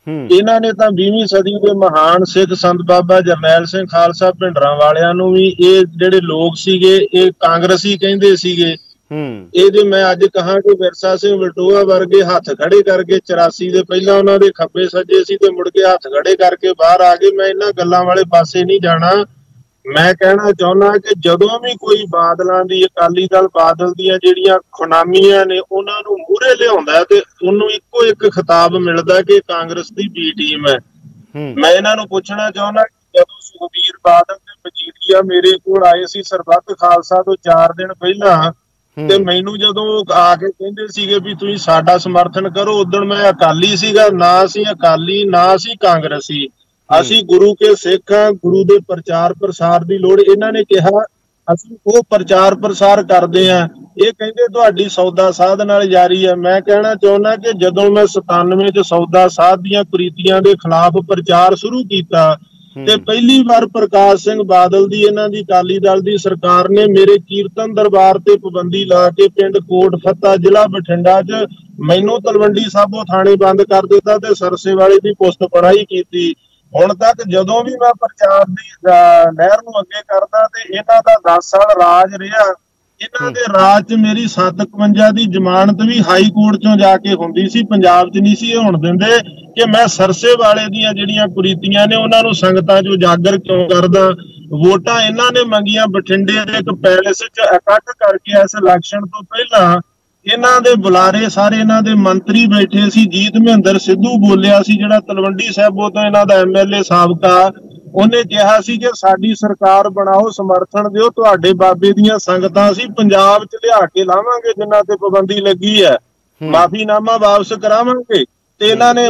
ਇਹਨਾਂ ਨੇ ਤਾਂ 20ਵੀਂ ਸਦੀ ਦੇ ਮਹਾਨ ਸਿੱਖ ਸੰਤ ਬਾਬਾ ਜਰਨੈਲ ਸਿੰਘ ਖਾਲਸਾ ਭਿੰਡਰਾਂ ਵਾਲਿਆਂ ਨੂੰ ਵੀ ਇਹ ਜਿਹੜੇ ਲੋਕ ਸੀਗੇ ਇਹ ਕਾਂਗਰਸੀ ਕਹਿੰਦੇ ਸੀਗੇ। ਇਹਦੇ ਮੈਂ ਅੱਜ ਕਹਾਂ ਕਿ ਵਿਰਸਾ ਸਿੰਘ ਵਲਟੋਆ ਵਰਗੇ ਹੱਥ ਖੜੇ ਕਰਕੇ 84 ਦੇ ਪਹਿਲਾਂ ਉਹਨਾਂ ਦੇ ਖੱਬੇ ਸੱਜੇ ਸੀ ਤੇ ਮੁੜ ਕੇ ਹੱਥ ਖੜੇ ਕਰਕੇ ਬਾਹਰ ਆ ਗਏ। ਮੈਂ ਇਹਨਾਂ ਗੱਲਾਂ ਵਾਲੇ ਪਾਸੇ ਨਹੀਂ ਜਾਣਾ। ਮੈਂ ਕਹਿਣਾ ਚਾਹੁੰਦਾ ਕਿ ਜਦੋਂ ਵੀ ਕੋਈ ਬਾਦਲਾਂ ਦੀ, ਅਕਾਲੀ ਦਲ ਬਾਦਲ ਦੀਆਂ ਜਿਹੜੀਆਂ ਖੁਨਾਮੀਆਂ ਨੇ ਉਹਨਾਂ ਨੂੰ ਮੂਹਰੇ ਲਿਆਉਂਦਾ ਤੇ ਉਹਨੂੰ ਇੱਕੋ ਇੱਕ ਖਿਤਾਬ ਮਿਲਦਾ ਕਿ ਕਾਂਗਰਸ ਦੀ B ਟੀਮ ਹੈ। ਮੈਂ ਇਹਨਾਂ ਨੂੰ ਪੁੱਛਣਾ ਚਾਹੁੰਦਾ ਕਿ ਜਦੋਂ ਸੁਖਬੀਰ ਬਾਦਲ ਤੇ ਮਜੀਠੀਆ ਮੇਰੇ ਕੋਲ ਆਏ ਸੀ ਸਰਬੱਤ ਖਾਲਸਾ ਤੋਂ 4 ਦਿਨ ਪਹਿਲਾਂ, ਤੇ ਮੈਨੂੰ ਜਦੋਂ ਆ ਕੇ ਕਹਿੰਦੇ ਸੀਗੇ ਵੀ ਤੁਸੀਂ ਸਾਡਾ ਸਮਰਥਨ ਕਰੋ, ਉਦੋਂ ਮੈਂ ਅਕਾਲੀ ਸੀਗਾ, ਨਾ ਅਸੀਂ ਅਕਾਲੀ ਨਾ ਅਸੀਂ ਕਾਂਗਰਸੀ, ਅਸੀਂ ਗੁਰੂ ਕੇ ਸਿੱਖ ਹਾਂ, ਗੁਰੂ ਦੇ ਪ੍ਰਚਾਰ ਪ੍ਰਸਾਰ ਦੀ ਲੋੜ। ਇਹਨਾਂ ਨੇ ਕਿਹਾ ਅਸੀਂ ਉਹ ਪ੍ਰਚਾਰ ਪ੍ਰਸਾਰ ਕਰਦੇ ਹਾਂ। ਇਹ ਕਹਿੰਦੇ ਤੁਹਾਡੀ ਸੌਦਾ ਸਾਧ ਨਾਲ ਜਾਰੀ ਹੈ। ਮੈਂ ਕਹਿਣਾ ਚਾਹੁੰਦਾ ਕਿ ਜਦੋਂ ਮੈਂ 97 ਚ ਸੌਦਾ ਸਾਧ ਦੀਆਂ ਕੁਰੀਤੀਆਂ ਦੇ ਖਿਲਾਫ ਪ੍ਰਚਾਰ ਸ਼ੁਰੂ ਕੀਤਾ ਤੇ ਪਹਿਲੀ ਵਾਰ ਪ੍ਰਕਾਸ਼ ਸਿੰਘ ਬਾਦਲ ਦੀ, ਇਹਨਾਂ ਦੀ ਅਕਾਲੀ ਦਲ ਦੀ ਸਰਕਾਰ ਨੇ ਮੇਰੇ ਕੀਰਤਨ ਦਰਬਾਰ ਤੇ ਪਾਬੰਦੀ ਲਾ ਕੇ ਪਿੰਡ ਕੋਟ ਫੱਤਾ ਜ਼ਿਲ੍ਹਾ ਬਠਿੰਡਾ 'ਚ ਮੈਨੂੰ ਤਲਵੰਡੀ ਸਾਬੋ ਥਾਣੇ ਬੰਦ ਕਰ ਦਿੱਤਾ ਤੇ ਸਰਸੇ ਵਾਲੇ ਦੀ ਪੁਸਤ ਪੜਾਈ ਕੀਤੀ। ਹੁਣ ਤੱਕ ਜਦੋਂ ਵੀ ਮੈਂ ਪ੍ਰਚਾਰ ਦੀ ਲਹਿਰ ਨੂੰ ਅੱਗੇ ਕਰਦਾ ਤੇ ਇਹਨਾਂ ਦਾ 10 ਸਾਲ ਰਾਜ ਰਿਹਾ। ਇਹਨਾਂ ਦੇ ਰਾਜ 'ਚ ਮੇਰੀ 751 ਦੀ ਜ਼ਮਾਨਤ ਵੀ ਹਾਈ ਕੋਰਟ 'ਚੋਂ ਜਾ ਕੇ ਹੁੰਦੀ ਸੀ, ਪੰਜਾਬ 'ਚ ਨਹੀਂ ਸੀ ਇਹ ਹੋਣ ਦਿੰਦੇ ਕਿ ਮੈਂ ਸਰਸੇ ਵਾਲੇ ਦੀਆਂ ਜਿਹੜੀਆਂ ਕੁਰੀਤੀਆਂ ਨੇ ਉਹਨਾਂ ਨੂੰ ਸੰਗਤਾਂ 'ਚ ਉਜਾਗਰ ਕਿਉਂ ਕਰਦਾ। ਵੋਟਾਂ ਇਹਨਾਂ ਨੇ ਮੰਗੀਆਂ ਬਠਿੰਡੇ ਦੇ ਇੱਕ ਪੈਲੇਸ 'ਚ ਇਕੱਠ ਕਰਕੇ ਇਸ ਇਲੈਕਸ਼ਨ ਤੋਂ ਪਹਿਲਾਂ। ਇਹਨਾਂ ਦੇ ਬੁਲਾਰੇ ਸਾਰੇ ਇਹਨਾਂ ਦੇ ਮੰਤਰੀ ਬੈਠੇ ਸੀ। ਜੀਤ ਮਹਿੰਦਰ ਸਿੱਧੂ ਬੋਲਿਆ ਸੀ ਜਿਹੜਾ ਤਲਵੰਡੀ ਸਾਬੋ ਤੋਂ ਇਹਨਾਂ ਦਾ MLA ਸਾਬਕਾ, ਉਹਨੇ ਕਿਹਾ ਸੀ ਕਿ ਸਾਡੀ ਸਰਕਾਰ ਬਣਾਓ, ਸਮਰਥਨ ਦਿਓ, ਤੁਹਾਡੇ ਬਾਬੇ ਦੀਆਂ ਸੰਗਤਾਂ ਅਸੀਂ ਪੰਜਾਬ 'ਚ ਲਿਆ ਕੇ ਲਾਵਾਂਗੇ ਜਿਨ੍ਹਾਂ ਤੇ ਪਾਬੰਦੀ ਲੱਗੀ ਹੈ, ਮਾਫੀਨਾਮਾ ਵਾਪਸ ਕਰਾਵਾਂਗੇ। ਤੇ ਇਹਨਾਂ ਨੇ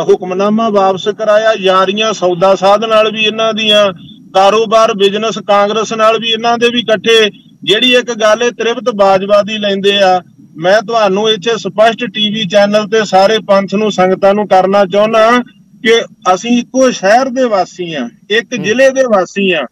ਹੁਕਮਨਾਮਾ ਵਾਪਸ ਕਰਾਇਆ। ਯਾਰੀਆਂ ਸੌਦਾ ਸਾਧ ਨਾਲ ਵੀ ਇਹਨਾਂ ਦੀਆਂ, ਕਾਰੋਬਾਰ ਬਿਜ਼ਨਸ ਕਾਂਗਰਸ ਨਾਲ ਵੀ ਇਹਨਾਂ ਦੇ ਵੀ ਇਕੱਠੇ। ਜਿਹੜੀ ਇੱਕ ਗੱਲ ਇਹ ਤ੍ਰਿਪਤ ਬਾਜਵਾ ਦੀ ਲੈਂਦੇ ਆ, ਮੈਂ ਤੁਹਾਨੂੰ ਇੱਥੇ ਸਪਸ਼ਟ TV ਚੈਨਲ ਤੇ ਸਾਰੇ ਪੰਥ ਨੂੰ, ਸੰਗਤਾਂ ਨੂੰ ਕਰਨਾ ਚਾਹੁੰਦਾ ਕਿ ਅਸੀਂ ਇੱਕੋ ਸ਼ਹਿਰ ਦੇ ਵਾਸੀ ਆ, ਇੱਕ ਜ਼ਿਲ੍ਹੇ ਦੇ ਵਾਸੀ ਆ।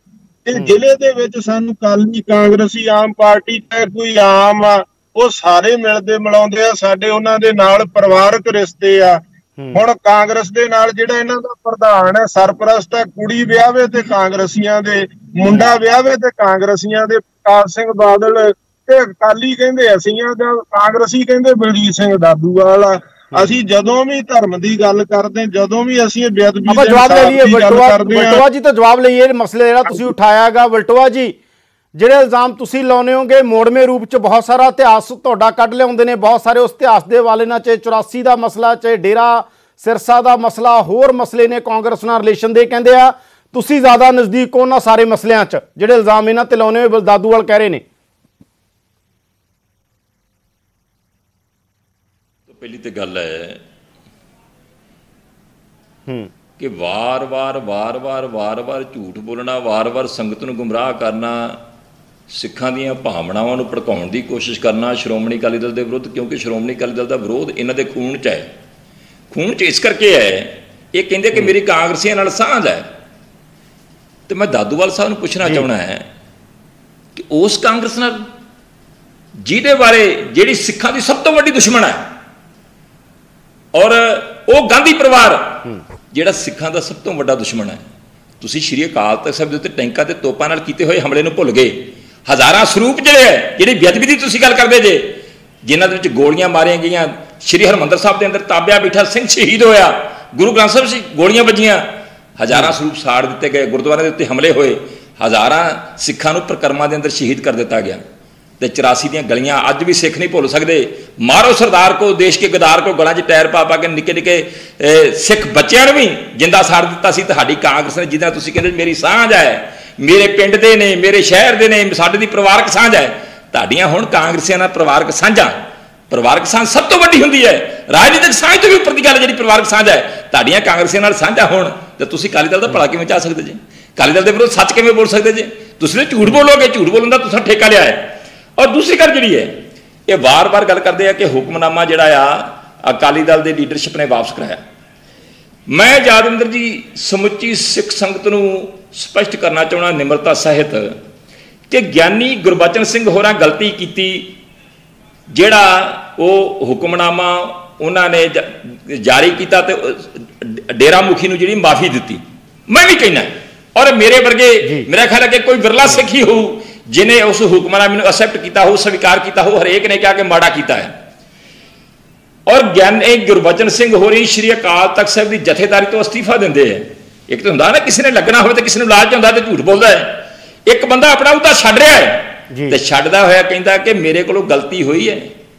ਤੇ ਜ਼ਿਲ੍ਹੇ ਦੇ ਵਿੱਚ ਸਾਨੂੰ ਅਕਾਲੀ, ਕਾਂਗਰਸੀ, ਆਮ ਪਾਰਟੀ ਚਾਹੇ ਕੋਈ ਆਮ ਆ, ਉਹ ਸਾਰੇ ਮਿਲਦੇ ਮਿਲਾਉਂਦੇ ਆ। ਸਾਡੇ ਉਹਨਾਂ ਦੇ ਨਾਲ ਪਰਿਵਾਰਕ ਰਿਸ਼ਤੇ ਆ। ਹੁਣ ਕਾਂਗਰਸ ਦੇ ਨਾਲ ਜਿਹੜਾ ਇਹਨਾਂ ਦਾ ਪ੍ਰਧਾਨ ਹੈ, ਸਰਪ੍ਰਸਤ ਹੈ, ਕੁੜੀ ਵਿਆਹਵੇ ਤੇ ਕਾਂਗਰਸੀਆਂ ਦੇ, ਮੁੰਡਾ ਵਿਆਹਵੇ ਤੇ ਕਾਂਗਰਸੀਆਂ ਦੇ, ਪ੍ਰਕਾਸ਼ ਸਿੰਘ ਬਾਦਲ ਤੇ ਅਕਾਲੀ ਕਹਿੰਦੇ ਅਸੀਂ ਆ, ਕਾਂਗਰਸੀ ਕਹਿੰਦੇ ਬਲਜੀਤ ਸਿੰਘ ਦਾਦੂਵਾਲ ਆ। ਅਸੀਂ ਜਦੋਂ ਵੀ ਧਰਮ ਦੀ ਗੱਲ ਕਰਦੇ, ਜਦੋਂ ਵੀ ਅਸੀਂ ਬੇਅਦਬੀ ਆਪਾਂ ਜਵਾਬ ਲੈ ਲਈਏ ਵਲਟੋਆ ਜੀ ਤੋਂ ਜਵਾਬ ਲਈਏ ਮਸਲੇ ਜਿਹੜਾ ਤੁਸੀਂ ਉਠਾਇਆਗਾ। ਵਲਟੋਆ ਜੀ, ਜਿਹੜੇ ਇਲਜ਼ਾਮ ਤੁਸੀਂ ਲਾਉਨੇ ਹੋਗੇ ਮੋੜਵੇਂ ਰੂਪ ਚ ਬਹੁਤ ਸਾਰਾ ਇਤਿਹਾਸ ਤੁਹਾਡਾ ਕੱਢ ਲਿਆਉਂਦੇ ਨੇ, ਬਹੁਤ ਸਾਰੇ ਉਸ ਇਤਿਹਾਸ ਦੇ ਵਾਲੇ ਨਾਲ, ਚਾਹੇ 84 ਦਾ ਮਸਲਾ, ਚਾਹੇ ਡੇਰਾ ਸਿਰਸਾ ਦਾ ਮਸਲਾ, ਹੋਰ ਮਸਲੇ ਨੇ ਕਾਂਗਰਸ ਨਾਲ ਰਿਲੇਸ਼ਨ ਦੇ, ਕਹਿੰਦੇ ਆ ਤੁਸੀਂ ਜ਼ਿਆਦਾ ਨਜ਼ਦੀਕ ਹੋ ਉਹਨਾਂ ਸਾਰੇ ਮਸਲਿਆਂ ਚ ਜਿਹੜੇ ਇਲਜ਼ਾਮ ਇਹਨਾਂ ਤੇ ਲਾਉਨੇ ਹੋਏ ਦਾਦੂਵਾਲ ਕਹਿ ਰਹੇ ਨੇ। ਪਹਿਲੀ ਤੇ ਗੱਲ ਹੈ ਕਿ ਵਾਰ-ਵਾਰ ਝੂਠ ਬੋਲਣਾ, ਵਾਰ-ਵਾਰ ਸੰਗਤ ਨੂੰ ਗੁੰਮਰਾਹ ਕਰਨਾ, ਸਿੱਖਾਂ ਦੀਆਂ ਭਾਵਨਾਵਾਂ ਨੂੰ ਭੜਕਾਉਣ ਦੀ ਕੋਸ਼ਿਸ਼ ਕਰਨਾ ਸ਼੍ਰੋਮਣੀ ਅਕਾਲੀ ਦਲ ਦੇ ਵਿਰੁੱਧ, ਕਿਉਂਕਿ ਸ਼੍ਰੋਮਣੀ ਅਕਾਲੀ ਦਲ ਦਾ ਵਿਰੋਧ ਇਹਨਾਂ ਦੇ ਖੂਨ 'ਚ ਹੈ। ਖੂਨ 'ਚ ਇਸ ਕਰਕੇ ਹੈ, ਇਹ ਕਹਿੰਦੇ ਕਿ ਮੇਰੀ ਕਾਂਗਰਸੀਆਂ ਨਾਲ ਸਾਂਝ ਹੈ। ਤੇ ਮੈਂ ਦਾਦੂਵਾਲ ਸਾਹਿਬ ਨੂੰ ਪੁੱਛਣਾ ਚਾਹੁੰਦਾ ਹੈ ਕਿ ਉਸ ਕਾਂਗਰਸ ਨਾਲ ਜਿਹਦੇ ਬਾਰੇ ਜਿਹੜੀ ਸਿੱਖਾਂ ਦੀ ਸਭ ਤੋਂ ਵੱਡੀ ਦੁਸ਼ਮਣ ਹੈ, ਔਰ ਉਹ ਗਾਂਧੀ ਪਰਿਵਾਰ ਜਿਹੜਾ ਸਿੱਖਾਂ ਦਾ ਸਭ ਤੋਂ ਵੱਡਾ ਦੁਸ਼ਮਣ ਹੈ, ਤੁਸੀਂ ਸ਼੍ਰੀ ਅਕਾਲ ਤਖਤ ਸਾਹਿਬ ਦੇ ਉੱਤੇ ਟੈਂਕਾਂ ਤੇ ਤੋਪਾਂ ਨਾਲ ਕੀਤੇ ਹੋਏ ਹਮਲੇ ਨੂੰ ਭੁੱਲ ਗਏ। ਹਜ਼ਾਰਾਂ ਸਰੂਪ ਜਿਹੜੇ ਹੈ, ਜਿਹੜੀ ਬੇਅਦਬੀ ਦੀ ਤੁਸੀਂ ਗੱਲ ਕਰਦੇ ਜੇ, ਜਿਨ੍ਹਾਂ ਦੇ ਵਿੱਚ ਗੋਲੀਆਂ ਮਾਰੀਆਂ ਗਈਆਂ, ਸ਼੍ਰੀ ਹਰਿਮੰਦਰ ਸਾਹਿਬ ਦੇ ਅੰਦਰ ਤਾਬਿਆ ਬੈਠਾ ਸਿੰਘ ਸ਼ਹੀਦ ਹੋਇਆ, ਗੁਰੂ ਗ੍ਰੰਥ ਸਾਹਿਬ ਸੀ ਗੋਲੀਆਂ ਵੱਜੀਆਂ, ਹਜ਼ਾਰਾਂ ਸਰੂਪ ਸਾੜ ਦਿੱਤੇ ਗਏ, ਗੁਰਦੁਆਰਿਆਂ ਦੇ ਉੱਤੇ ਹਮਲੇ ਹੋਏ, ਹਜ਼ਾਰਾਂ ਸਿੱਖਾਂ ਨੂੰ ਪ੍ਰਕਰਮਾਂ ਦੇ ਅੰਦਰ ਸ਼ਹੀਦ ਕਰ ਦਿੱਤਾ ਗਿਆ। ਤੇ 84 ਦੀਆਂ ਗਲੀਆਂ ਅੱਜ ਵੀ ਸਿੱਖ ਨਹੀਂ ਭੁੱਲ ਸਕਦੇ। ਮਾਰੋ ਸਰਦਾਰ ਕੋ, ਦੇਸ਼ ਕੇ ਗਦਾਰ ਕੋ, ਗਲਾਂ 'ਚ ਟਾਇਰ ਪਾ ਪਾ ਕੇ ਨਿੱਕੇ ਨਿੱਕੇ ਸਿੱਖ ਬੱਚਿਆਂ ਨੂੰ ਵੀ ਜਿੰਦਾ ਸਾੜ ਦਿੱਤਾ ਸੀ ਤੁਹਾਡੀ ਕਾਂਗਰਸ ਨੇ, ਜਿਹਦਾ ਤੁਸੀਂ ਕਹਿੰਦੇ ਮੇਰੀ ਸਾਂਝ ਹੈ, ਮੇਰੇ ਪਿੰਡ ਦੇ ਨੇ, ਮੇਰੇ ਸ਼ਹਿਰ ਦੇ ਨੇ, ਸਾਡੇ ਦੀ ਪਰਿਵਾਰਕ ਸਾਂਝ ਹੈ। ਤੁਹਾਡੀਆਂ ਹੁਣ ਕਾਂਗਰਸੀਆਂ ਨਾਲ ਪਰਿਵਾਰਕ ਸਾਂਝਾਂ, ਪਰਿਵਾਰਕ ਸਾਂਝ ਸਭ ਤੋਂ ਵੱਡੀ ਹੁੰਦੀ ਹੈ, ਰਾਜਨੀਤਿਕ ਸਾਂਝ ਤੋਂ ਵੀ ਉੱਪਰ ਦੀ ਗੱਲ ਜਿਹੜੀ ਪਰਿਵਾਰਕ ਸਾਂਝ ਹੈ। ਤੁਹਾਡੀਆਂ ਕਾਂਗਰਸੀਆਂ ਨਾਲ ਸਾਂਝਾ ਹੋਣ ਤੇ ਤੁਸੀਂ ਅਕਾਲੀ ਦਲ ਦਾ ਭਲਾ ਕਿਵੇਂ ਚਾਹ ਸਕਦੇ ਜੇ? ਅਕਾਲੀ ਦਲ ਦੇ ਵਿਰੁੱਧ ਸੱਚ ਕਿਵੇਂ ਬੋਲ ਸਕਦੇ ਜੇ? ਤੁਸੀਂ ਝੂਠ ਬੋਲੋਗੇ, ਝੂਠ ਬੋਲਣ ਦਾ ਤੁਸੀਂ ਠੇਕਾ ਲਿਆ ਹੈ। ਔਰ ਦੂਸਰੀ ਗੱਲ ਜਿਹੜੀ ਹੈ, ਇਹ ਵਾਰ-ਵਾਰ ਗੱਲ ਕਰਦੇ ਆ ਕਿ ਹੁਕਮਨਾਮਾ ਜਿਹੜਾ ਆ ਅਕਾਲੀ ਦਲ ਦੇ ਲੀਡਰਸ਼ਿਪ ਨੇ ਵਾਪਸ ਕਰਾਇਆ। ਮੈਂ ਯਾਦਵਿੰਦਰ ਜੀ ਸਮੁੱਚੀ ਸਿੱਖ ਸੰਗਤ ਨੂੰ ਸਪਸ਼ਟ ਕਰਨਾ ਚਾਹੁੰਦਾ ਨਿਮਰਤਾ ਸਹਿਤ ਕਿ ਗਿਆਨੀ ਗੁਰਬਚਨ ਸਿੰਘ ਹੋਰਾਂ ਗਲਤੀ ਕੀਤੀ, ਜਿਹੜਾ ਉਹ ਹੁਕਮਨਾਮਾ ਉਹਨਾਂ ਨੇ ਜਾਰੀ ਕੀਤਾ ਤੇ ਡੇਰਾ ਮੁਖੀ ਨੂੰ ਜਿਹੜੀ ਮਾਫੀ ਦਿੱਤੀ। ਮੈਂ ਵੀ ਕਹਿਣਾ, ਔਰ ਮੇਰੇ ਵਰਗੇ ਮੇਰਾ ਖਿਆਲ ਹੈ ਕਿ ਕੋਈ ਵਿਰਲਾ ਸਿੱਖ ਹੀ ਹੋਊ ਜਿਹਨੇ ਉਸ ਹੁਕਮਨਾਮੇ ਨੂੰ ਐਕਸੈਪਟ ਕੀਤਾ ਹੋ, ਸਵੀਕਾਰ ਕੀਤਾ ਹੋ। ਹਰੇਕ ਨੇ ਕਿਹਾ ਕਿ ਮਾੜਾ ਕੀਤਾ ਹੈ। ਔਰ ਗਿਆਨੀ ਗੁਰਬਚਨ ਸਿੰਘ ਹੋਰੀ ਸ਼੍ਰੀ ਅਕਾਲ ਤਖਤ ਸਾਹਿਬ ਦੀ ਜਥੇਦਾਰੀ ਤੋਂ ਅਸਤੀਫਾ ਦਿੰਦੇ ਹੈ। ਇੱਕ ਤਾਂ ਹੁੰਦਾ ਨਾ ਕਿਸੇ ਨੇ ਲੱਗਣਾ ਹੋਵੇ ਤੇ ਕਿਸੇ ਨੂੰ ਲਾਲਚ ਹੁੰਦਾ ਤੇ ਝੂਠ ਬੋਲਦਾ ਹੈ। ਇੱਕ ਬੰਦਾ ਆਪਣਾ ਉਹਦਾ ਛੱਡ ਰਿਹਾ ਹੈ ਤੇ ਛੱਡਦਾ ਹੋਇਆ ਕਹਿੰਦਾ ਕਿ ਮੇਰੇ ਕੋਲੋਂ ਗਲਤੀ ਹੋਈ ਹੈ,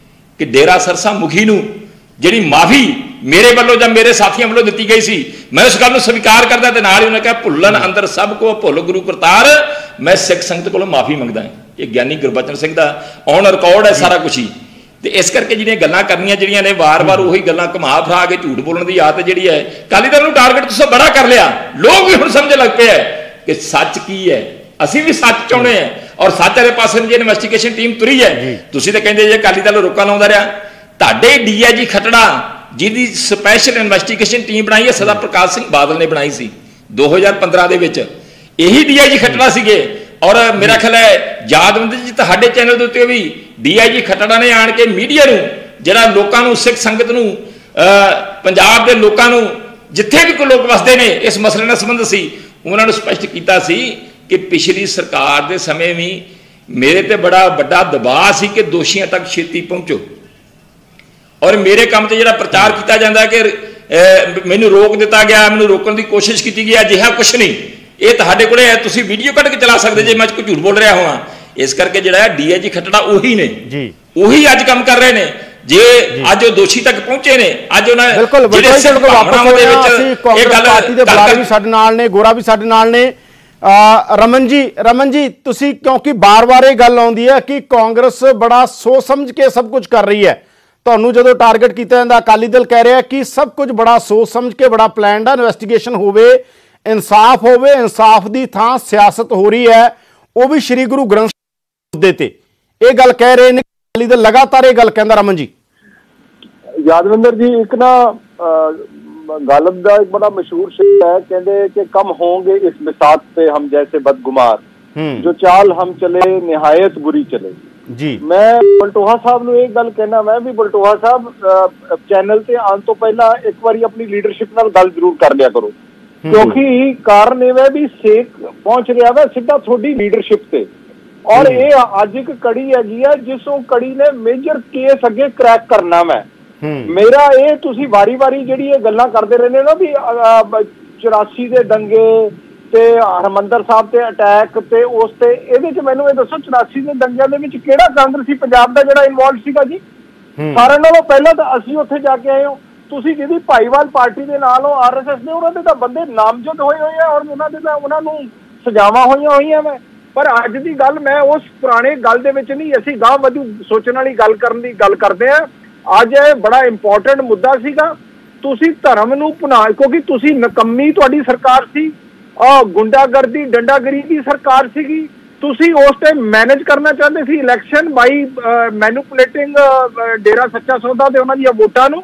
ਕਿ ਡੇਰਾ ਸਰਸਾ ਮੁਖੀ ਨੂੰ ਜਿਹੜੀ ਮਾਫੀ ਮੇਰੇ ਵੱਲੋਂ ਜਾਂ ਮੇਰੇ ਸਾਥੀਆਂ ਵੱਲੋਂ ਦਿੱਤੀ ਗਈ ਸੀ, ਮੈਂ ਉਸ ਗੱਲ ਨੂੰ ਸਵੀਕਾਰ ਕਰਦਾ। ਤੇ ਨਾਲ ਹੀ ਉਹਨੇ ਕਿਹਾ ਭੁੱਲਣ ਅੰਦਰ ਸਭ ਕੋ ਭੁੱਲ ਗੁਰੂ ਕਰਤਾਰ, ਮੈਂ ਸਿੱਖ ਸੰਗਤ ਕੋਲੋਂ ਮਾਫੀ ਮੰਗਦਾ। ਇਹ ਗਿਆਨੀ ਗੁਰਬਚਨ ਸਿੰਘ ਦਾ ਔਨ ਰਿਕਾਰਡ ਹੈ ਸਾਰਾ ਕੁਛ ਹੀ। ਤੇ ਇਸ ਕਰਕੇ ਜਿਹੜੀਆਂ ਗੱਲਾਂ ਕਰਨੀਆਂ ਜਿਹੜੀਆਂ ਨੇ ਵਾਰ-ਵਾਰ ਉਹੀ ਗੱਲਾਂ ਘੁਮਾ ਫਿਰਾ ਕੇ ਝੂਠ ਬੋਲਣ ਦੀ ਆਦਤ ਜਿਹੜੀ ਹੈ, ਅਕਾਲੀ ਦਲ ਨੂੰ ਟਾਰਗੇਟ ਤੁਸੀਂ ਬੜਾ ਕਰ ਲਿਆ। ਲੋਕ ਵੀ ਹੁਣ ਸਮਝਣ ਲੱਗ ਪਏ ਹੈ ਕਿ ਸੱਚ ਕੀ ਹੈ। ਅਸੀਂ ਵੀ ਸੱਚ ਚਾਹੁੰਦੇ ਹਾਂ, ਔਰ ਸੱਚ ਵਾਲੇ ਪਾਸੇ ਨੂੰ ਜੇ ਇਨਵੈਸਟੀਗੇਸ਼ਨ ਟੀਮ ਤੁਰੀ ਹੈ। ਤੁਸੀਂ ਤਾਂ ਕਹਿੰਦੇ ਜੇ ਅਕਾਲੀ ਦਲ ਰੋਕਾ ਲਾਉਂਦਾ ਰਿਹਾ, ਤੁਹਾਡੇ ਡੀਆਈਜੀ ਖੱਟੜਾ ਜਿਹਦੀ ਸਪੈਸ਼ਲ ਇਨਵੈਸਟੀਗੇਸ਼ਨ ਟੀਮ ਬਣਾਈ ਹੈ ਸਦਾ ਪ੍ਰਕਾਸ਼ ਸਿੰਘ ਬਾਦਲ ਨੇ ਬਣਾਈ ਸੀ 2015 ਦੇ ਵਿੱਚ, ਇਹੀ ਡੀਆਈਜੀ ਖੱਟੜਾ ਸੀਗੇ। ਔਰ ਮੇਰਾ ਖਿਆਲ ਹੈ ਯਾਦਵਿੰਦਰ ਜੀ ਤੁਹਾਡੇ ਚੈਨਲ ਦੇ ਉੱਤੇ ਵੀ ਡੀਆਈਜੀ ਖੱਟੜਾ ਨੇ ਆਣ ਕੇ ਮੀਡੀਆ ਨੂੰ, ਜਿਹੜਾ ਲੋਕਾਂ ਨੂੰ, ਸਿੱਖ ਸੰਗਤ ਨੂੰ, ਪੰਜਾਬ ਦੇ ਲੋਕਾਂ ਨੂੰ, ਜਿੱਥੇ ਵੀ ਕੋਈ ਲੋਕ ਵਸਦੇ ਨੇ ਇਸ ਮਸਲੇ ਨਾਲ ਸੰਬੰਧ ਸੀ, ਉਹਨਾਂ ਨੂੰ ਸਪਸ਼ਟ ਕੀਤਾ ਸੀ ਕਿ ਪਿਛਲੀ ਸਰਕਾਰ ਦੇ ਸਮੇਂ ਵੀ ਮੇਰੇ ਤੇ ਬੜਾ ਵੱਡਾ ਦਬਾਅ ਸੀ ਕਿ ਦੋਸ਼ੀਆਂ ਤੱਕ ਛੇਤੀ ਪਹੁੰਚੋ। ਔਰ ਮੇਰੇ ਕੰਮ ਤੇ ਜਿਹੜਾ ਪ੍ਰਚਾਰ ਕੀਤਾ ਜਾਂਦਾ ਕਿ ਮੈਨੂੰ ਰੋਕ ਦਿੱਤਾ ਗਿਆ, ਮੈਨੂੰ ਰੋਕਣ ਦੀ ਕੋਸ਼ਿਸ਼ ਕੀਤੀ ਗਈ, ਅਜਿਹਾ ਕੁਛ ਨਹੀਂ। ਇਹ ਤੁਹਾਡੇ ਕੋਲੇ ਹੈ, ਤੁਸੀਂ ਵੀਡੀਓ ਕੱਢ ਕੇ ਚਲਾ ਸਕਦੇ ਜੇ ਮੈਂ ਕੋਈ ਝੂਠ ਬੋਲ ਰਿਹਾ ਹੋਵਾਂ। ਇਸ ਕਰਕੇ ਜਿਹੜਾ ਡੀਆਈਜੀ ਖੱਟੜਾ ਉਹੀ ਨੇ, ਉਹੀ ਅੱਜ ਕੰਮ ਕਰ ਰਹੇ ਨੇ। ਜੇ ਅੱਜ ਉਹ ਦੋਸ਼ੀ ਤੱਕ ਪਹੁੰਚੇ ਨੇ, ਅੱਜ ਉਹਨਾਂ ਬਿਲਕੁਲ ਦੇ ਵਿੱਚ ਇਹ ਗੱਲ ਪਾਰਟੀ ਦੇ ਬੁਲਾਰੇ ਵੀ ਸਾਡੇ ਨਾਲ ਨੇ, ਗੋਰਾ ਵੀ ਸਾਡੇ ਨਾਲ ਨੇ। ਰਮਨ ਜੀ ਤੁਸੀਂ, ਕਿਉਂਕਿ ਬਾਰ-ਬਾਰ ਇਹ ਗੱਲ ਆਉਂਦੀ ਹੈ ਕਿ ਕਾਂਗਰਸ ਬੜਾ ਸੋਚ ਸਮਝ ਕੇ ਸਭ ਕੁਝ ਕਰ ਰਹੀ ਹੈ, ਤੁਹਾਨੂੰ ਜਦੋਂ ਟਾਰਗੇਟ ਕੀਤਾ ਜਾਂਦਾ ਅਕਾਲੀ ਦਲ ਕਹਿ ਰਿਹਾ ਕਿ ਸਭ ਕੁਝ ਬੜਾ ਸੋਚ ਸਮਝ ਕੇ, ਬੜਾ ਪਲਾਨਡ ਹੈ, ਇਨਵੈਸਟੀਗੇਸ਼ਨ ਹੋਵੇ, ਇਨਸਾਫ ਹੋਵੇ, ਇਨਸਾਫ ਦੀ ਥਾਂ ਸਿਆਸਤ ਹੋ ਰਹੀ ਹੈ, ਉਹ ਵੀ ਸ਼੍ਰੀ ਗੁਰੂ ਗ੍ਰੰਥ ਸਾਹਿਬ ਦੇ ਤੇ ਇਹ ਗੱਲ ਕਹਿ ਰਹੇ ਨੇ। ਅਕਾਲੀ ਦਲ ਲਗਾਤਾਰ ਇਹ ਗੱਲ ਕਹਿੰਦਾ। ਰਮਨ ਜੀ, यादविंदर जी, एक ना गालिब का एक बड़ा मशहूर शेर है, कहते कि कम होंगे इस बिसात पे हम जैसे बदगुमार, जो चाल हम चले निहायत बुरी चले। ਜੀ ਮੈਂ ਬਲਟੋਹਾ ਸਾਹਿਬ ਨੂੰ ਇਹ ਗੱਲ ਕਹਿਣਾ ਮੈਂ ਵੀ ਬਲਟੋਹਾ ਸਾਹਿਬ ਚੈਨਲ ਤੇ ਆਉਣ ਤੋਂ ਪਹਿਲਾਂ ਇੱਕ ਵਾਰੀ ਆਪਣੀ ਲੀਡਰਸ਼ਿਪ ਨਾਲ ਗੱਲ ਜ਼ਰੂਰ ਕਰ ਲਿਆ ਕਰੋ, ਕਿਉਂਕਿ ਕਾਰਨ ਇਹ ਹੈ ਵੀ ਸੇਕ ਪਹੁੰਚ ਰਿਹਾ ਵਾ ਸਿੱਧਾ ਤੁਹਾਡੀ ਲੀਡਰਸ਼ਿਪ ਤੇ। ਔਰ ਇਹ ਅੱਜ ਇੱਕ ਕੜੀ ਹੈਗੀ ਆ ਜਿਸ ਉਹ ਕੜੀ ਨੇ ਮੇਜਰ ਕੇਸ ਅੱਗੇ ਕਰੈਕ ਕਰਨਾ ਮੈਂ ਮੇਰਾ ਇਹ ਤੁਸੀਂ ਵਾਰੀ-ਵਾਰੀ ਜਿਹੜੀ ਇਹ ਗੱਲਾਂ ਕਰਦੇ ਰਹਿੰਦੇ ਨਾ ਵੀ 84 ਦੇ ਦੰਗੇ ਤੇ ਹਰਮੰਦਰ ਸਾਹਿਬ ਤੇ ਅਟੈਕ ਤੇ ਉਸ ਤੇ ਇਹਦੇ ਚ ਮੈਨੂੰ ਇਹ ਦੱਸੋ 84 ਦੇ ਦੰਗਿਆਂ ਦੇ ਵਿੱਚ ਕਿਹੜਾ ਕਾਂਗਰਸੀ ਪੰਜਾਬ ਦਾ ਜਿਹੜਾ ਇਨਵੋਲਵ ਸੀਗਾ ਜੀ? ਸਾਰਿਆਂ ਨਾਲੋਂ ਪਹਿਲਾਂ ਤਾਂ ਅਸੀਂ ਉੱਥੇ ਜਾ ਕੇ ਆਏ ਹਾਂ। ਤੁਸੀਂ ਜਿਹਦੀ ਭਾਈਵਾਲ ਪਾਰਟੀ ਦੇ ਨਾਲ ਹੋ RSS ਦੇ ਉਹਨਾਂ ਦੇ ਤਾਂ ਬੰਦੇ ਨਾਮਜ਼ਦ ਹੋਏ ਆ ਔਰ ਉਹਨਾਂ ਦੇ ਤਾਂ ਉਹਨਾਂ ਨੂੰ ਸਜ਼ਾਵਾਂ ਹੋਈਆਂ ਵਾ। ਪਰ ਅੱਜ ਦੀ ਗੱਲ ਮੈਂ ਉਸ ਪੁਰਾਣੇ ਗੱਲ ਦੇ ਵਿੱਚ ਨਹੀਂ, ਅਸੀਂ ਗਾਂਹ ਵਧੂ ਸੋਚਣ ਵਾਲੀ ਗੱਲ ਕਰਨ ਦੀ ਗੱਲ ਕਰਦੇ ਆ। ਅੱਜ ਇਹ ਬੜਾ ਇੰਪੋਰਟੈਂਟ ਮੁੱਦਾ ਸੀਗਾ। ਤੁਸੀਂ ਧਰਮ ਨੂੰ ਕਿਉਂਕਿ ਤੁਸੀਂ ਨਕੰਮੀ ਤੁਹਾਡੀ ਸਰਕਾਰ ਸੀ, ਗੁੰਡਾਗਰਦੀ ਡੰਡਾਗਰੀ ਦੀ ਸਰਕਾਰ ਸੀਗੀ। ਤੁਸੀਂ ਉਸ ਟਾਈਮ ਮੈਨੇਜ ਕਰਨਾ ਚਾਹੁੰਦੇ ਸੀ ਇਲੈਕਸ਼ਨ ਬਾਈ ਮੈਨੂਪੂਲੇਟਿੰਗ ਡੇਰਾ ਸੱਚਾ ਸੌਦਾ ਤੇ ਉਹਨਾਂ ਦੀਆਂ ਵੋਟਾਂ ਨੂੰ।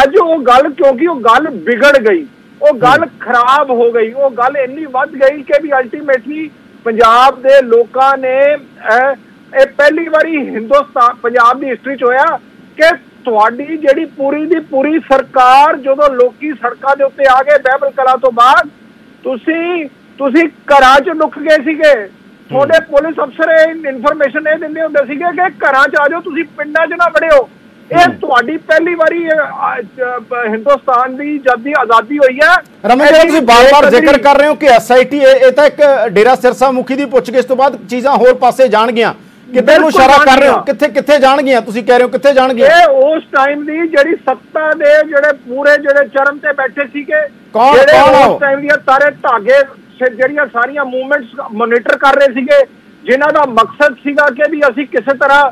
ਅੱਜ ਉਹ ਗੱਲ ਕਿਉਂਕਿ ਉਹ ਗੱਲ ਵਿਗੜ ਗਈ, ਉਹ ਗੱਲ ਖਰਾਬ ਹੋ ਗਈ, ਉਹ ਗੱਲ ਇੰਨੀ ਵੱਧ ਗਈ ਕਿ ਵੀ ਅਲਟੀਮੇਟਲੀ ਪੰਜਾਬ ਦੇ ਲੋਕਾਂ ਨੇ ਇਹ ਪਹਿਲੀ ਵਾਰੀ ਹਿੰਦੁਸਤਾਨ ਪੰਜਾਬ ਦੀ ਹਿਸਟਰੀ 'ਚ ਹੋਇਆ ਕਿ ਤੁਹਾਡੀ ਜਿਹੜੀ ਪੂਰੀ ਦੀ ਪੂਰੀ ਸਰਕਾਰ ਜਦੋਂ ਲੋਕੀ ਸੜਕਾਂ ਦੇ ਉੱਤੇ ਆ ਗਏ ਬਹਿਬਲ ਕਲਾਂ ਤੋਂ ਬਾਅਦ ਤੁਸੀਂ ਘਰਾਂ 'ਚ ਲੁਕ ਗਏ ਸੀਗੇ। ਤੁਹਾਡੇ ਪੁਲਿਸ ਅਫਸਰ ਇਨਫੋਰਮੇਸ਼ਨ ਇਹ ਦਿੰਦੇ ਹੁੰਦੇ ਸੀਗੇ ਕਿ ਘਰਾਂ 'ਚ ਆ ਜਾਓ, ਤੁਸੀਂ ਪਿੰਡਾਂ 'ਚ ਨਾ ਵੜਿਓ। ਇਹ ਤੁਹਾਡੀ ਪਹਿਲੀ ਵਾਰੀ ਹਿੰਦੁਸਤਾਨ ਦੀ ਜਦ ਦੀ ਆਜ਼ਾਦੀ ਹੋਈ ਹੈ। ਰਮਨ ਜੀ ਤੁਸੀਂ ਬਾਰ-ਬਾਰ ਜ਼ਿਕਰ ਕਰ ਰਹੇ ਹੋ ਕਿ SIT ਇਹ ਤਾਂ ਇੱਕ ਡੇਰਾ ਸਿਰਸਾ ਮੁਖੀ ਦੀ ਪੁੱਛਗਿੱਛ ਤੋਂ ਬਾਅਦ ਚੀਜ਼ਾਂ ਹੋਰ ਪਾਸੇ ਜਾਣਗੀਆਂ, ਕਿੱਧਰ ਨੂੰ ਇਸ਼ਾਰਾ ਕਰ ਰਹੇ ਹੋ? ਕਿੱਥੇ ਜਾਣਗੀਆਂ ਤੁਸੀਂ ਕਹਿ ਰਹੇ ਹੋ, ਕਿੱਥੇ ਜਾਣਗੀਆਂ? ਇਹ ਉਸ ਟਾਈਮ ਦੀ ਜਿਹੜੀ ਸੱਤਾ ਦੇ ਜਿਹੜੇ ਪੂਰੇ ਜਿਹੜੇ ਚਰਮ ਤੇ ਬੈਠੇ ਸੀਗੇ, ਜਿਹੜੇ ਉਸ ਟਾਈਮ ਦੀਆਂ ਤਾਰੇ ਧਾਗੇ ਜਿਹੜੀਆਂ ਸਾਰੀਆਂ ਮੂਵਮੈਂਟਸ ਮੋਨੀਟਰ ਕਰ ਰਹੇ ਸੀਗੇ, ਜਿਨ੍ਹਾਂ ਦਾ ਮਕਸਦ ਸੀਗਾ ਕਿ ਵੀ ਅਸੀਂ ਕਿਸੇ ਤਰ੍ਹਾਂ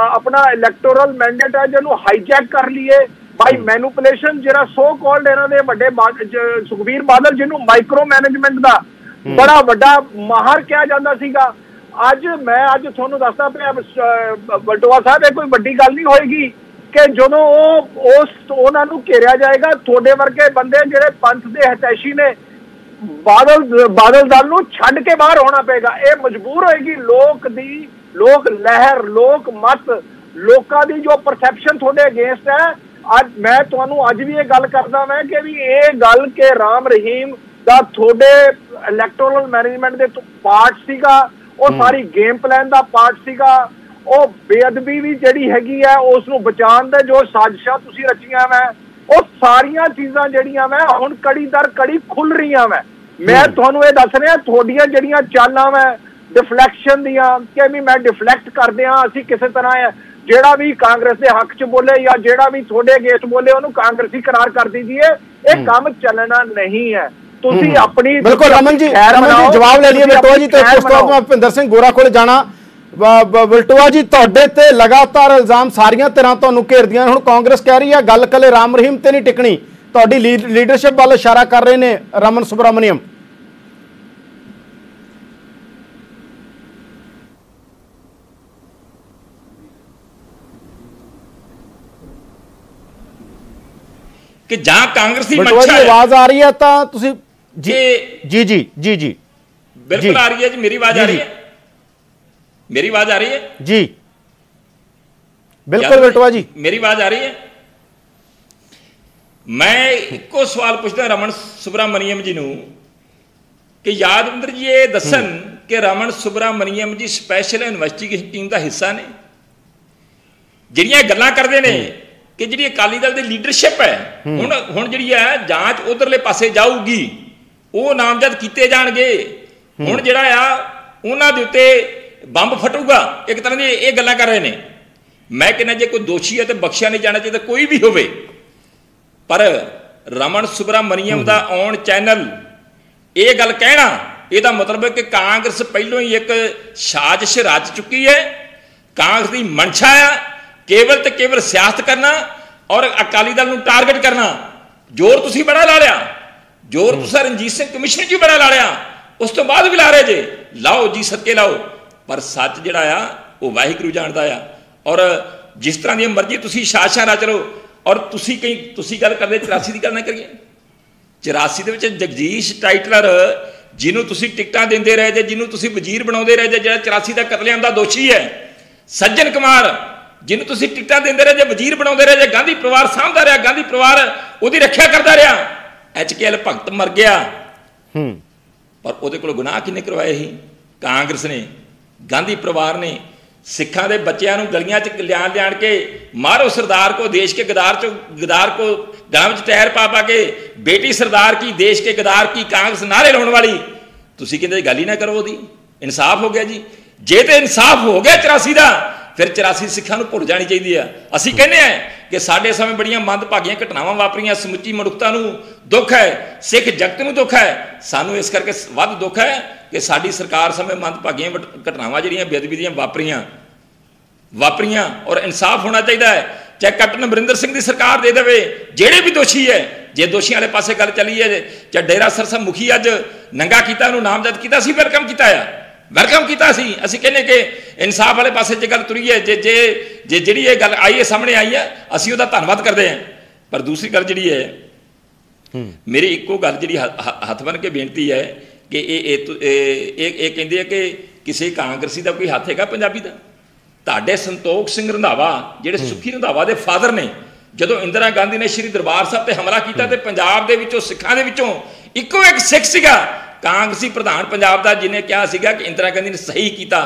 ਆਪਣਾ ਇਲੈਕਟੋਰਲ ਮੈਂਡੇਟ ਹੈ ਜਿਹਨੂੰ ਹਾਈਜੈਕ ਕਰ ਲਈਏ ਬਾਈ ਮੈਨੂਪੂਲੇਸ਼ਨ। ਜਿਹੜਾ ਸੋ ਕਾਲਡ ਇਹਨਾਂ ਦੇ ਵੱਡੇ ਸੁਖਬੀਰ ਬਾਦਲ ਜਿਹਨੂੰ ਮਾਈਕਰੋ ਮੈਨੇਜਮੈਂਟ ਦਾ ਬੜਾ ਵੱਡਾ ਮਾਹਰ ਕਿਹਾ ਜਾਂਦਾ ਸੀਗਾ। ਅੱਜ ਤੁਹਾਨੂੰ ਦੱਸਦਾ ਪਿਆ ਬਲਟੋਹਾ ਸਾਹਿਬ, ਇਹ ਕੋਈ ਵੱਡੀ ਗੱਲ ਨਹੀਂ ਹੋਏਗੀ ਕਿ ਜਦੋਂ ਉਹਨਾਂ ਨੂੰ ਘੇਰਿਆ ਜਾਏਗਾ, ਤੁਹਾਡੇ ਵਰਗੇ ਬੰਦੇ ਜਿਹੜੇ ਪੰਥ ਦੇ ਹਿਤੈਸ਼ੀ ਨੇ ਬਾਦਲ ਦਲ ਨੂੰ ਛੱਡ ਕੇ ਬਾਹਰ ਹੋਣਾ ਪਏਗਾ। ਇਹ ਮਜਬੂਰ ਹੋਏਗੀ ਲੋਕ ਲਹਿਰ, ਲੋਕ ਮਤ, ਲੋਕਾਂ ਦੀ ਜੋ ਪਰਸੈਪਸ਼ਨ ਤੁਹਾਡੇ ਅਗੇਂਸਟ ਹੈ। ਅੱਜ ਮੈਂ ਤੁਹਾਨੂੰ ਅੱਜ ਵੀ ਇਹ ਗੱਲ ਕਰਦਾ ਮੈਂ ਕਿ ਵੀ ਇਹ ਗੱਲ ਕਿ ਰਾਮ ਰਹੀਮ ਦਾ ਤੁਹਾਡੇ ਇਲੈਕਟੋਰਲ ਮੈਨੇਜਮੈਂਟ ਦੇ ਪਾਰਟ ਸੀਗਾ, ਉਹ ਸਾਰੀ ਗੇਮ ਪਲਾਨ ਦਾ ਪਾਰਟ ਸੀਗਾ। ਉਹ ਬੇਅਦਬੀ ਵੀ ਜਿਹੜੀ ਹੈਗੀ ਹੈ ਉਸ ਨੂੰ ਬਚਾਉਣ ਦੇ ਜੋ ਸਾਜ਼ਿਸ਼ਾਂ ਤੁਸੀਂ ਰਚੀਆਂ ਮੈਂ, ਉਹ ਸਾਰੀਆਂ ਚੀਜ਼ਾਂ ਜਿਹੜੀਆਂ ਮੈਂ ਹੁਣ ਕੜੀ ਦਰ ਕੜੀ ਖੁੱਲ ਰਹੀਆਂ ਮੈਂ ਤੁਹਾਨੂੰ ਇਹ ਦੱਸ ਰਿਹਾ ਤੁਹਾਡੀਆਂ ਜਿਹੜੀਆਂ ਚਾਲਾਂ ਮੈਂ ਡਿਫਲੈਕਸ਼ਨ ਦੀਆਂ ਕਿ ਵੀ ਮੈਂ ਡਿਫਲੈਕਟ ਕਰਦੇ ਹਾਂ, ਅਸੀਂ ਕਿਸੇ ਤਰ੍ਹਾਂ ਜਿਹੜਾ ਵੀ ਕਾਂਗਰਸ ਦੇ ਹੱਕ 'ਚ ਬੋਲੇ ਜਾਂ ਜਿਹੜਾ ਵੀ ਤੁਹਾਡੇ ਅਗੇਂਸਟ ਬੋਲੇ ਉਹਨੂੰ ਕਾਂਗਰਸੀ ਕਰਾਰ ਕਰ ਦੀਜੀਏ। ਇਹ ਕੰਮ ਚੱਲਣਾ ਨਹੀਂ ਹੈ। ਤੁਸੀਂ ਆਪਣੀ ਬਿਲਕੁਲ ਰਮਨ ਜੀ ਜਵਾਬ ਲੈ ਲਈਏ ਬਲਟੋਹਾ ਜੀ ਤੇ ਉਸ ਤੋਂ ਬਾਅਦ ਮੈਂ ਭੁਪਿੰਦਰ ਸਿੰਘ ਗੋਰਾ ਕੋਲ ਜਾਣਾ। ਬਲਟੋਹਾ ਜੀ ਤੁਹਾਡੇ ਤੇ ਲਗਾਤਾਰ ਇਲਜ਼ਾਮ ਸਾਰੀਆਂ ਤਰ੍ਹਾਂ ਤੁਹਾਨੂੰ ਘੇਰਦੀਆਂ। ਹੁਣ ਕਾਂਗਰਸ ਕਹਿ ਰਹੀ ਹੈ ਗੱਲ ਕੱਲੇ ਰਾਮ ਰਹੀਮ ਤੇ ਨਹੀਂ ਟਿਕਣੀ, ਤੁਹਾਡੀ ਲੀਡਰਸ਼ਿਪ ਵੱਲ ਇਸ਼ਾਰਾ ਕਰ ਰਹੇ ਨੇ ਰਮਨ ਸੁਬਰਾਮਨੀਅਮ। ਕਿ ਜਾਂ ਕਾਂਗਰਸੀ ਮੰਚਾ ਆਵਾਜ਼ ਆ ਰਹੀ ਹੈ ਤਾਂ ਤੁਸੀਂ ਜੀ ਬਿਲਕੁਲ ਆ ਰਹੀ ਹੈ ਜੀ। ਮੇਰੀ ਆਵਾਜ਼ ਆ ਰਹੀ ਹੈ? ਮੇਰੀ ਆਵਾਜ਼ ਆ ਰਹੀ ਹੈ ਜੀ? ਬਿਲਕੁਲ ਬਲਟੋਹਾ ਜੀ ਮੇਰੀ ਆਵਾਜ਼ ਆ ਰਹੀ ਹੈ। ਮੈਂ ਇੱਕੋ ਸਵਾਲ ਪੁੱਛਦਾ ਰਮਨ ਸੁਬਰਾਮਨੀਅਮ ਜੀ ਨੂੰ ਕਿ ਯਾਦਵਿੰਦਰ ਜੀ ਇਹ ਦੱਸਣ ਕਿ ਰਮਨ ਸੁਬਰਾਮਨੀਅਮ ਜੀ ਸਪੈਸ਼ਲ ਇਨਵੈਸਟੀਗੇਸ਼ਨ ਟੀਮ ਦਾ ਹਿੱਸਾ ਨੇ, ਜਿਹੜੀਆਂ ਗੱਲਾਂ ਕਰਦੇ ਨੇ ਕਿ ਜਿਹੜੀ ਅਕਾਲੀ ਦਲ ਦੀ ਲੀਡਰਸ਼ਿਪ ਹੈ ਹੁਣ ਜਿਹੜੀ ਹੈ ਜਾਂਚ ਉਧਰਲੇ ਪਾਸੇ ਜਾਊਗੀ, ਉਹ ਨਾਮਜ਼ਦ ਕੀਤੇ ਜਾਣਗੇ। ਹੁਣ ਜਿਹੜਾ ਆ ਉਹਨਾਂ ਦੇ ਉੱਤੇ ਬੰਬ ਫਟੂਗਾ, ਇੱਕ ਤਰ੍ਹਾਂ ਦੀ ਇਹ ਗੱਲਾਂ ਕਰ ਰਹੇ ਨੇ। ਮੈਂ ਕਹਿੰਦਾ ਜੇ ਕੋਈ ਦੋਸ਼ੀ ਹੈ ਤੇ ਬਖਸ਼ਿਆ ਨਹੀਂ ਜਾਣਾ ਚਾਹੀਦਾ, ਕੋਈ ਵੀ ਹੋਵੇ। ਪਰ ਰਮਨ ਸੁਬਰਾਮਨੀਅਮ ਦਾ ਔਨ ਚੈਨਲ ਇਹ ਗੱਲ ਕਹਿਣਾ, ਇਹਦਾ ਮਤਲਬ ਹੈ ਕਿ ਕਾਂਗਰਸ ਪਹਿਲੋਂ ਹੀ ਇੱਕ ਸਾਜ਼ਿਸ਼ ਰਚ ਚੁੱਕੀ ਹੈ। ਕਾਂਗਰਸ ਦੀ ਮਨਸ਼ਾ ਆ ਕੇਵਲ ਤੇ ਕੇਵਲ ਸਿਆਸਤ ਕਰਨਾ ਔਰ ਅਕਾਲੀ ਦਲ ਨੂੰ ਟਾਰਗੇਟ ਕਰਨਾ। ਜ਼ੋਰ ਤੁਸੀਂ ਬੜਾ ਲਾ ਲਿਆ, ਜ਼ੋਰ ਤੁਸੀਂ ਰਣਜੀਤ ਸਿੰਘ ਕਮਿਸ਼ਨ 'ਚ ਵੀ ਬੜਾ ਲਾ ਲਿਆ, ਉਸ ਤੋਂ ਬਾਅਦ ਵੀ ਲਾ ਰਹੇ ਜੇ। ਲਾਓ ਜੀ ਸਦਕੇ ਲਾਓ, ਪਰ ਸੱਚ ਜਿਹੜਾ ਆ ਉਹ ਵਾਹਿਗੁਰੂ ਜਾਣਦਾ ਆ। ਔਰ ਜਿਸ ਤਰ੍ਹਾਂ ਦੀ ਮਰਜ਼ੀ ਤੁਸੀਂ ਸਾਜ਼ਿਸ਼ਾਂ ਰਚ ਲਓ। ਔਰ ਤੁਸੀਂ ਗੱਲ ਕਰਦੇ 84 ਦੀ ਗੱਲ ਨਾ ਕਰੀਏ। 84 ਦੇ ਵਿੱਚ ਜਗਦੀਸ਼ ਟਾਈਟਲਰ ਜਿਹਨੂੰ ਤੁਸੀਂ ਟਿਕਟਾਂ ਦਿੰਦੇ ਰਹੇ ਜੇ, ਜਿਹਨੂੰ ਤੁਸੀਂ ਵਜ਼ੀਰ ਬਣਾਉਂਦੇ ਰਹੇ ਜੇ, ਜਿਹੜਾ 84 ਦਾ ਕਤਲੇਆਮ ਦਾ ਦੋਸ਼ੀ ਹੈ, सज्जन कुमार जिन्होंने तुसीं टिकटां देंदे रहे जे, वजीर बनाउंदे रहे जे, गांधी परिवार सामभदा रहा, गांधी परिवार उहदी रखिया करदा रहा। HKL भगत मर गया पर उहदे कोल गुनाह किन्ने करवाए ही? कांग्रेस ने, गांधी परिवार ने। सिखां दे बच्चिआं नूं गलियां च लियाण के मारो सरदार को देश के गदार को गलां विच टायर पा पा के, बेटी सरदार की देश के गदार की, कांग्रेस नारे लाउण वाली। तुसीं कहंदे गल ही ना करो, ओहदी इंसाफ हो गया जी। जे तो इंसाफ हो गया 84 का, फिर 84 सिखां नूं भुल जानी चाहिए है। असीं कहने हैं कि साडे समय बड़ियां मंदभागियां घटनावां वापरियां, समुची मनुखता नूं दुख है, सिख जगत नूं दुख है, सानूं इस करके वध दुख है कि साडी सरकार समय मंदभागियां घटनावां जिहड़ियां बेअदबी दीयां वापरियां और इंसाफ होना चाहिए है। चाहे कैप्टन अमरिंदर सिंह की सरकार दे देवे, जेड़े भी दोषी है, जे दोषियों वाले पासे गल चली है, चाहे डेरा सरसा मुखी अज नंगा किया, नामजद किया, वेलकम किया है, वेलकम किया। असीं कहने के इंसाफ वाले पासे जो गल तुरी है, जे जे जे जी ये गल आई है, सामने आई है, असीं उहदा धन्नवाद करते हैं। पर दूसरी गल जी है, मेरी इक्को गल जी हथ बन के बेनती है कि ये कहते हैं कि किसी कांग्रेसी का कोई हथ है पंजाबी का? ਤੁਹਾਡੇ संतोख सिंह रंधावा ਜਿਹੜੇ सुखी रंधावा के फादर ने, ਜਦੋਂ इंदिरा गांधी ने श्री दरबार साहब ਤੇ हमला किया तो पंजाब ਦੇ ਵਿੱਚੋਂ ਸਿੱਖਾਂ ਦੇ ਵਿੱਚੋਂ ਇੱਕੋ ਇੱਕ ਸਿੱਖ ਸੀਗਾ ਕਾਂਗਰਸੀ ਪ੍ਰਧਾਨ ਪੰਜਾਬ ਦਾ, ਜਿਹਨੇ ਕਿਹਾ ਸੀਗਾ ਕਿ इंदिरा गांधी ने सही किया।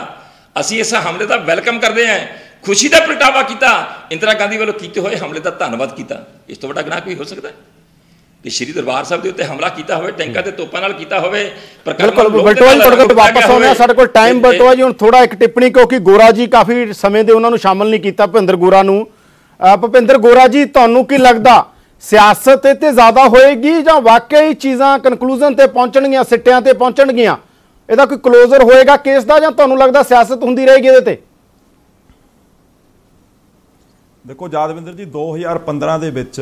ਅਸੀਂ ਇਸ ਹਮਲੇ ਦਾ ਵੈਲਕਮ ਕਰਦੇ ਹਾਂ, खुशी का प्रगटावा किया, इंदिरा गांधी ਵੱਲੋਂ ਕੀਤੇ ਹੋਏ हमले का धन्नवाद किया। इस तो बड़ा गुनाह कोई हो सकता है कि श्री दरबार साहब के उत्ते हमला किया हो, टैंकर के तोपां नाल किया हो? बिल्कुल बलटोआ जी ਤੁਹਾਡੇ ਕੋਲ ਵਾਪਸ ਆਉਂਦੇ ਆ। ਸਾਡੇ ਕੋਲ ਟਾਈਮ ਬਲਟੋਆ ਜੀ ਹੁਣ ਥੋੜਾ ਇੱਕ ਟਿੱਪਣੀ, ਕਿਉਂਕਿ ਗੋਰਾ ਜੀ ਕਾਫੀ ਸਮੇਂ ਦੇ ਉਹਨਾਂ ਨੂੰ ਸ਼ਾਮਲ ਨਹੀਂ ਕੀਤਾ, ਭੁਪਿੰਦਰ ਗੋਰਾ ਨੂੰ। ਭੁਪਿੰਦਰ ਗੋਰਾ ਜੀ, ਤੁਹਾਨੂੰ ਕੀ ਲੱਗਦਾ ਸਿਆਸਤ ਤੇ ਜ਼ਿਆਦਾ ਹੋਏਗੀ ਜਾਂ ਵਾਕਈ ਚੀਜ਼ਾਂ ਕਨਕਲੂਜਨ ਤੇ ਪਹੁੰਚਣਗੀਆਂ, ਸਿੱਟਿਆਂ ਤੇ ਪਹੁੰਚਣਗੀਆਂ? ਇਹਦਾ ਕੋਈ ਕਲੋਜ਼ਰ ਹੋਏਗਾ ਕੇਸ ਦਾ, ਜਾਂ ਤੁਹਾਨੂੰ ਲੱਗਦਾ ਸਿਆਸਤ ਹੁੰਦੀ ਰਹੇਗੀ ਇਹਦੇ ਤੇ? ਦੇਖੋ ਯਾਦਵਿੰਦਰ ਜੀ, 2015 ਦੇ ਵਿੱਚ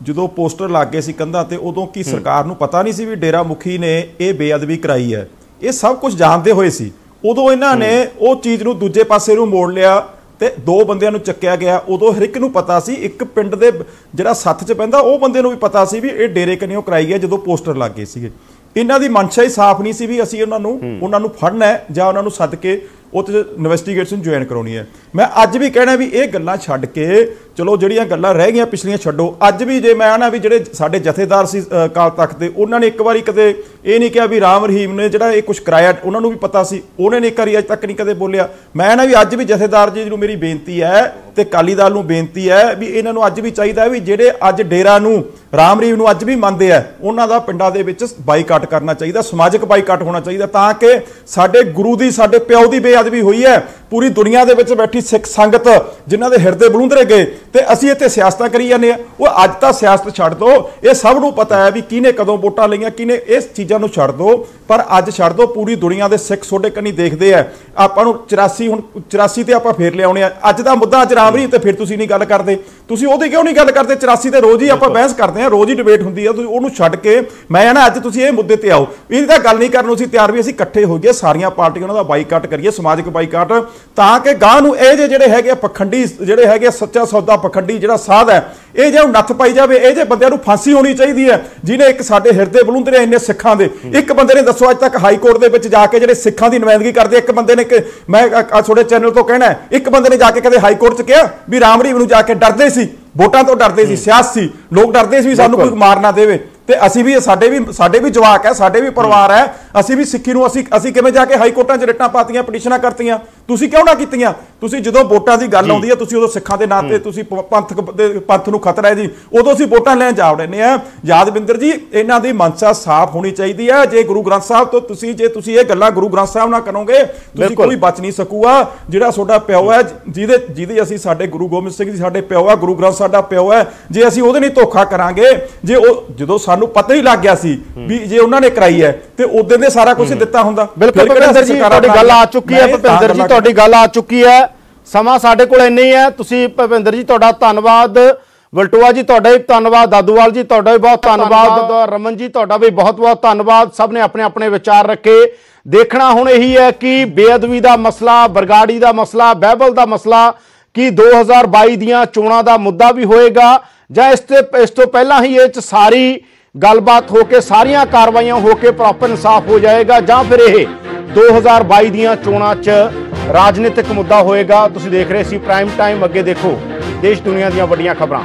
ਜਦੋਂ ਪੋਸਟਰ ਲੱਗ ਗਏ ਸੀ ਕੰਧਾਂ ਤੇ, ਉਦੋਂ ਕੀ ਸਰਕਾਰ ਨੂੰ ਪਤਾ ਨਹੀਂ ਸੀ ਵੀ ਡੇਰਾ ਮੁਖੀ ਨੇ ਇਹ ਬੇਅਦਬੀ ਕਰਾਈ ਹੈ? ਇਹ ਸਭ ਕੁਝ ਜਾਣਦੇ ਹੋਏ ਸੀ। ਉਦੋਂ ਇਹਨਾਂ ਨੇ ਉਹ ਚੀਜ਼ ਨੂੰ ਦੂਜੇ ਪਾਸੇ ਨੂੰ ਮੋੜ ਲਿਆ ਤੇ 2 ਬੰਦਿਆਂ ਨੂੰ ਚੱਕਿਆ ਗਿਆ। ਉਦੋਂ ਹਰ ਇੱਕ ਨੂੰ ਪਤਾ ਸੀ, ਇੱਕ ਪਿੰਡ ਦੇ ਜਿਹੜਾ ਸੱਥ 'ਚ ਪੈਂਦਾ ਉਹ ਬੰਦੇ ਨੂੰ ਵੀ ਪਤਾ ਸੀ ਵੀ ਇਹ ਡੇਰੇ ਕਨਿਓ ਕਰਾਈ ਹੈ ਜਦੋਂ ਪੋਸਟਰ ਲੱਗ ਗਏ ਸੀਗੇ। ਇਹਨਾਂ ਦੀ ਮਨਸ਼ਾ ਹੀ ਸਾਫ਼ ਨਹੀਂ ਸੀ ਵੀ ਅਸੀਂ ਉਹਨਾਂ ਨੂੰ ਫੜਨਾ ਹੈ ਜਾਂ ਉਹਨਾਂ ਨੂੰ ਸੱਦ ਕੇ ਉਹ ਤੇ ਇਨਵੈਸਟੀਗੇਸ਼ਨ ਜੁਆਇਨ ਕਰਾਉਣੀ ਹੈ। ਮੈਂ ਅੱਜ ਵੀ ਕਹਿਣਾ ਵੀ ਇਹ ਗੱਲਾਂ ਛੱਡ ਕੇ ਚਲੋ, ਜਿਹੜੀਆਂ ਗੱਲਾਂ ਰਹਿ ਗਈਆਂ ਪਿਛਲੀਆਂ ਛੱਡੋ। ਅੱਜ ਵੀ ਜੇ ਮੈਂ ਆਣਾ ਵੀ ਜਿਹੜੇ ਸਾਡੇ ਜਥੇਦਾਰ ਸੀ ਅਕਾਲ ਤਖਤ ਦੇ, ਉਹਨਾਂ ਨੇ ਇੱਕ ਵਾਰੀ ਕਦੇ ਇਹ ਨਹੀਂ ਕਿਹਾ ਵੀ ਰਾਮ ਰਹੀਮ ਨੇ ਜਿਹੜਾ ਇਹ ਕੁਝ ਕਰਾਇਆ, ਉਹਨਾਂ ਨੂੰ ਵੀ ਪਤਾ ਸੀ, ਉਹਨਾਂ ਨੇ ਇੱਕ ਵਾਰੀ ਅੱਜ ਤੱਕ ਨਹੀਂ ਕਦੇ ਬੋਲਿਆ। ਮੈਂ ਨਾ ਵੀ ਅੱਜ ਵੀ ਜਥੇਦਾਰ ਜੀ ਨੂੰ ਮੇਰੀ ਬੇਨਤੀ ਹੈ ਤੇ ਅਕਾਲੀ ਦਲ ਨੂੰ ਬੇਨਤੀ ਹੈ ਵੀ ਇਹਨਾਂ ਨੂੰ ਅੱਜ ਵੀ ਚਾਹੀਦਾ ਵੀ ਜਿਹੜੇ ਅੱਜ ਡੇਰਾ ਨੂੰ, ਰਾਮ ਰਹੀਮ ਨੂੰ ਅੱਜ ਵੀ ਮੰਨਦੇ ਆ, ਉਹਨਾਂ ਦਾ ਪਿੰਡਾਂ ਦੇ ਵਿੱਚ ਬਾਈਕਾਟ ਕਰਨਾ ਚਾਹੀਦਾ, ਸਮਾਜਿਕ ਬਾਈਕਾਟ ਹੋਣਾ ਚਾਹੀਦਾ, ਤਾਂ ਕਿ ਸਾਡੇ ਗੁਰੂ ਦੀ, ਸਾਡੇ ਪਿਓ ਦੀ ਬੇਅਦਬੀ ਹੋਈ ਹੈ। ਪੂਰੀ ਦੁਨੀਆ ਦੇ ਵਿੱਚ ਬੈਠੀ ਸਿੱਖ ਸੰਗਤ ਜਿਨ੍ਹਾਂ ਦੇ ਹਿਰਦੇ ਬਲੂੰਦਰੇ ਗਏ ਤੇ ਅਸੀਂ ਇੱਥੇ ਸਿਆਸਤਾਂ ਕਰੀ ਜਾਂਦੇ ਆ। ਉਹ ਅੱਜ ਤਾਂ ਸਿਆਸਤ ਛੱਡ ਦੋ, ਇਹ ਸਭ ਨੂੰ ਪਤਾ ਹੈ ਵੀ ਕਿਹਨੇ ਕਦੋਂ ਵੋਟਾਂ ਲਈਆਂ, ਕਿਹਨੇ, ਇਸ ਚੀਜ਼ਾਂ ਨੂੰ ਛੱਡ ਦੋ। ਪਰ ਅੱਜ ਛੱਡ ਦੋ, ਪੂਰੀ ਦੁਨੀਆ ਦੇ ਸਿੱਖ ਤੁਹਾਡੇ ਕੰਨੀ ਦੇਖਦੇ ਆ। ਆਪਾਂ ਨੂੰ 84 ਹੁਣ 84 ਤੇ ਆਪਾਂ ਫੇਰ ਲਿਆਉਣੇ ਆ। ਅੱਜ ਦਾ ਮੁੱਦਾ ਅੱਜ ਰਾਮ ਰਹੀਮ ਤੇ ਫਿਰ ਤੁਸੀਂ ਨਹੀਂ ਗੱਲ ਕਰਦੇ, ਤੁਸੀਂ ਉਹਦੀ ਕਿਉਂ ਨਹੀਂ ਗੱਲ ਕਰਦੇ? 84 ਤੇ ਰੋਜ਼ ਹੀ ਆਪਾਂ ਬਹਿਸ ਕਰਦੇ ਆ, ਰੋਜ਼ ਹੀ ਡਿਬੇਟ ਹੁੰਦੀ ਆ, ਤੁਸੀਂ ਉਹਨੂੰ ਛੱਡ ਕੇ ਮੈਂ ਨਾ ਅੱਜ ਤੁਸੀਂ ਇਹ ਮੁੱਦੇ ਤੇ ਆਓ। ਇਹਦੀ ਤਾਂ ਗੱਲ ਨਹੀਂ ਕਰਨ ਨੂੰ ਅਸੀਂ ਤਿਆਰ, ਵੀ ਅਸੀਂ ਇਕੱਠੇ ਹੋ ਗਏ ਸਾਰੀਆਂ ਪਾਰਟੀਆਂ, ਉਹਨਾਂ ਦਾ ਬਾਈਕਾਟ ਕਰੀਏ, ਸਮਾਜਿਕ ਬਾਈਕਾਟ, ਤਾਂ ਕਿ ਗਾਂ ਨੂੰ ਇਹ ਜਿਹੜੇ ਹੈਗੇ ਪਖੰਡੀ, ਜਿਹੜੇ ਹੈਗੇ ਸੱਚਾ ਸੌਦਾ ਪਖੰਡੀ ਜਿਹੜਾ ਸਾਧ ਹੈ, ਇਹ ਜੇ ਨੱਥ ਪਾਈ ਜਾਵੇ। ਇਹ ਜੇ ਬੰਦਿਆਂ ਨੂੰ ਫਾਂਸੀ ਹੋਣੀ ਚਾਹੀਦੀ ਹੈ, ਜਿਹਨੇ ਇੱਕ ਸਾਡੇ ਹਿਰਦੇ ਬਲੂੰਦਰੇ ਇੰਨੇ ਸਿੱਖਾਂ ਦੇ। ਇੱਕ ਬੰਦੇ ਨੇ ਦੱਸੋ ਅੱਜ ਤੱਕ ਹਾਈ ਕੋਰਟ ਦੇ ਵਿੱਚ ਜਾ ਕੇ ਜਿਹੜੇ ਸਿੱਖਾਂ ਦੀ ਨੁਮਾਇੰਦਗੀ ਕਰਦੇ, ਇੱਕ ਬੰਦੇ ਨੇ, ਮੈਂ ਤੁਹਾਡੇ ਚੈਨਲ ਤੋਂ ਕਹਿਣਾ, ਇੱਕ ਬੰਦੇ ਨੇ ਜਾ ਕੇ ਕਦੇ ਹਾਈ ਕੋਰਟ 'ਚ ਕਿਹਾ ਵੀ ਰਾਮ ਰਹੀਮ ਨੂੰ ਜਾ ਕੇ ਡਰਦੇ ਸੀ, ਵੋਟਾਂ ਤੋਂ ਡਰਦੇ ਸੀ, ਸਿਆਸੀ ਲੋਕ ਡਰਦੇ ਸੀ ਵੀ ਸਾਨੂੰ ਕੋਈ ਮਾਰ ਨਾ ਦੇਵੇ। ਤੇ ਅਸੀਂ ਵੀ, ਸਾਡੇ ਵੀ ਜਵਾਕ ਹੈ, ਸਾਡੇ ਵੀ ਪਰਿਵਾਰ ਹੈ, ਅਸੀਂ ਵੀ ਸਿੱਖੀ ਨੂੰ ਅਸੀਂ ਕਿਵੇਂ ਜਾ ਕੇ ਹਾਈ ਕੋਰਟਾਂ 'ਚ ਰਿਟਾਂ ਪਾਤੀਆਂ, ਪਟੀਸ਼ਨਾਂ ਕਰਤੀਆਂ? ਤੁਸੀਂ ਕਿਉਂ ਨਾ ਕੀਤੀਆਂ? ਤੁਸੀਂ ਜਦੋਂ ਵੋਟਾਂ ਦੀ ਗੱਲ ਆਉਂਦੀ ਹੈ, ਤੁਸੀਂ ਉਦੋਂ ਸਿੱਖਾਂ ਦੇ ਨਾਂ ਤੇ ਤੁਸੀਂ ਪੰਥ ਨੂੰ ਖਤਰਾ ਹੈ ਜੀ, ਉਦੋਂ ਅਸੀਂ ਵੋਟਾਂ ਲੈਣ ਜਾ ਵੜਨੇ ਆ। ਯਾਦਵਿੰਦਰ ਜੀ, ਇਹਨਾਂ ਦੀ ਮਨਸ਼ਾ ਸਾਫ਼ ਹੋਣੀ ਚਾਹੀਦੀ ਹੈ। ਜੇ ਗੁਰੂ ਗ੍ਰੰਥ ਸਾਹਿਬ ਤੋਂ ਜੇ ਤੁਸੀਂ ਇਹ ਗੱਲਾਂ ਗੁਰੂ ਗ੍ਰੰਥ ਸਾਹਿਬ ਨਾਲ ਕਰੋਗੇ, ਤੁਸੀਂ ਕੋਈ ਬਚ ਨਹੀਂ ਸਕੂਗਾ। ਜਿਹੜਾ ਤੁਹਾਡਾ ਪਿਓ ਹੈ, ਜਿਹਦੇ ਅਸੀਂ, ਸਾਡੇ ਗੁਰੂ ਗੋਬਿੰਦ ਸਿੰਘ ਜੀ ਸਾਡੇ ਪਿਓ ਹੈ, ਗੁਰੂ ਗ੍ਰੰਥ ਸਾਡਾ ਪਿਓ ਹੈ, ਜੇ ਅਸੀਂ ਉਹਦੇ ਨਹੀਂ ਧੋਖਾ ਕਰਾਂਗੇ, ਜੇ ਉਹ ਜਦੋਂ ਸਾਨੂੰ ਪਤਾ ਹੀ ਲੱਗ ਗਿਆ ਸੀ ਵੀ ਜੇ ਉਹਨਾਂ ਨੇ ਕਰਾਈ ਹੈ ਤੇ ਉਦੋਂ ਦੇ ਸਾਰਾ ਕੁਝ ਦਿੱਤਾ ਹੁੰਦਾ। ਬਿਲਕੁਲ ਭੁਪਿੰਦਰ ਜੀ, ਤੁਹਾਡੀ ਗੱਲ ਆ ਚੁੱਕੀ ਹੈ। ਭੁਪਿੰਦਰ ਜੀ, ਤੁਹਾਡੀ ਗੱਲ ਆ ਚੁੱਕੀ ਹੈ। ਸਮਾਂ ਸਾਡੇ ਕੋਲ ਇੰਨਾ ਹੀ ਹੈ। ਤੁਸੀਂ ਭੁਪਿੰਦਰ ਜੀ, ਤੁਹਾਡਾ ਧੰਨਵਾਦ। ਵਲਟੋਆ ਜੀ, ਤੁਹਾਡਾ ਵੀ ਧੰਨਵਾਦ। ਦਾਦੂਵਾਲ ਜੀ, ਤੁਹਾਡਾ ਵੀ ਬਹੁਤ ਧੰਨਵਾਦ। ਰਮਨ ਜੀ, ਤੁਹਾਡਾ ਵੀ ਬਹੁਤ ਬਹੁਤ ਧੰਨਵਾਦ। ਸਭ ਨੇ ਆਪਣੇ ਆਪਣੇ ਵਿਚਾਰ ਰੱਖੇ। ਦੇਖਣਾ ਹੁਣ ਇਹੀ ਹੈ ਕਿ ਬੇਅਦਬੀ ਦਾ ਮਸਲਾ, ਬਰਗਾੜੀ ਦਾ ਮਸਲਾ, ਬਾਈਬਲ ਦਾ ਮਸਲਾ ਕੀ 2022 ਦੀਆਂ ਚੋਣਾਂ ਦਾ ਮੁੱਦਾ ਵੀ ਹੋਏਗਾ, ਜਾਂ ਇਸ ਤੋਂ ਪਹਿਲਾਂ ਹੀ ਇਹ 'ਚ ਸਾਰੀ ਗੱਲਬਾਤ ਹੋ ਕੇ, ਸਾਰੀਆਂ ਕਾਰਵਾਈਆਂ ਹੋ ਕੇ ਪ੍ਰੋਪਰ ਇਨਸਾਫ ਹੋ ਜਾਏਗਾ, ਜਾਂ ਫਿਰ ਇਹ 2022 ਦੀਆਂ ਚੋਣਾਂ 'ਚ ਰਾਜਨੀਤਿਕ ਮੁੱਦਾ ਹੋਏਗਾ। ਤੁਸੀਂ ਦੇਖ ਰਹੇ ਸੀ ਪ੍ਰਾਈਮ ਟਾਈਮ। ਅੱਗੇ ਦੇਖੋ ਦੇਸ਼ ਦੁਨੀਆ ਦੀਆਂ ਵੱਡੀਆਂ ਖਬਰਾਂ।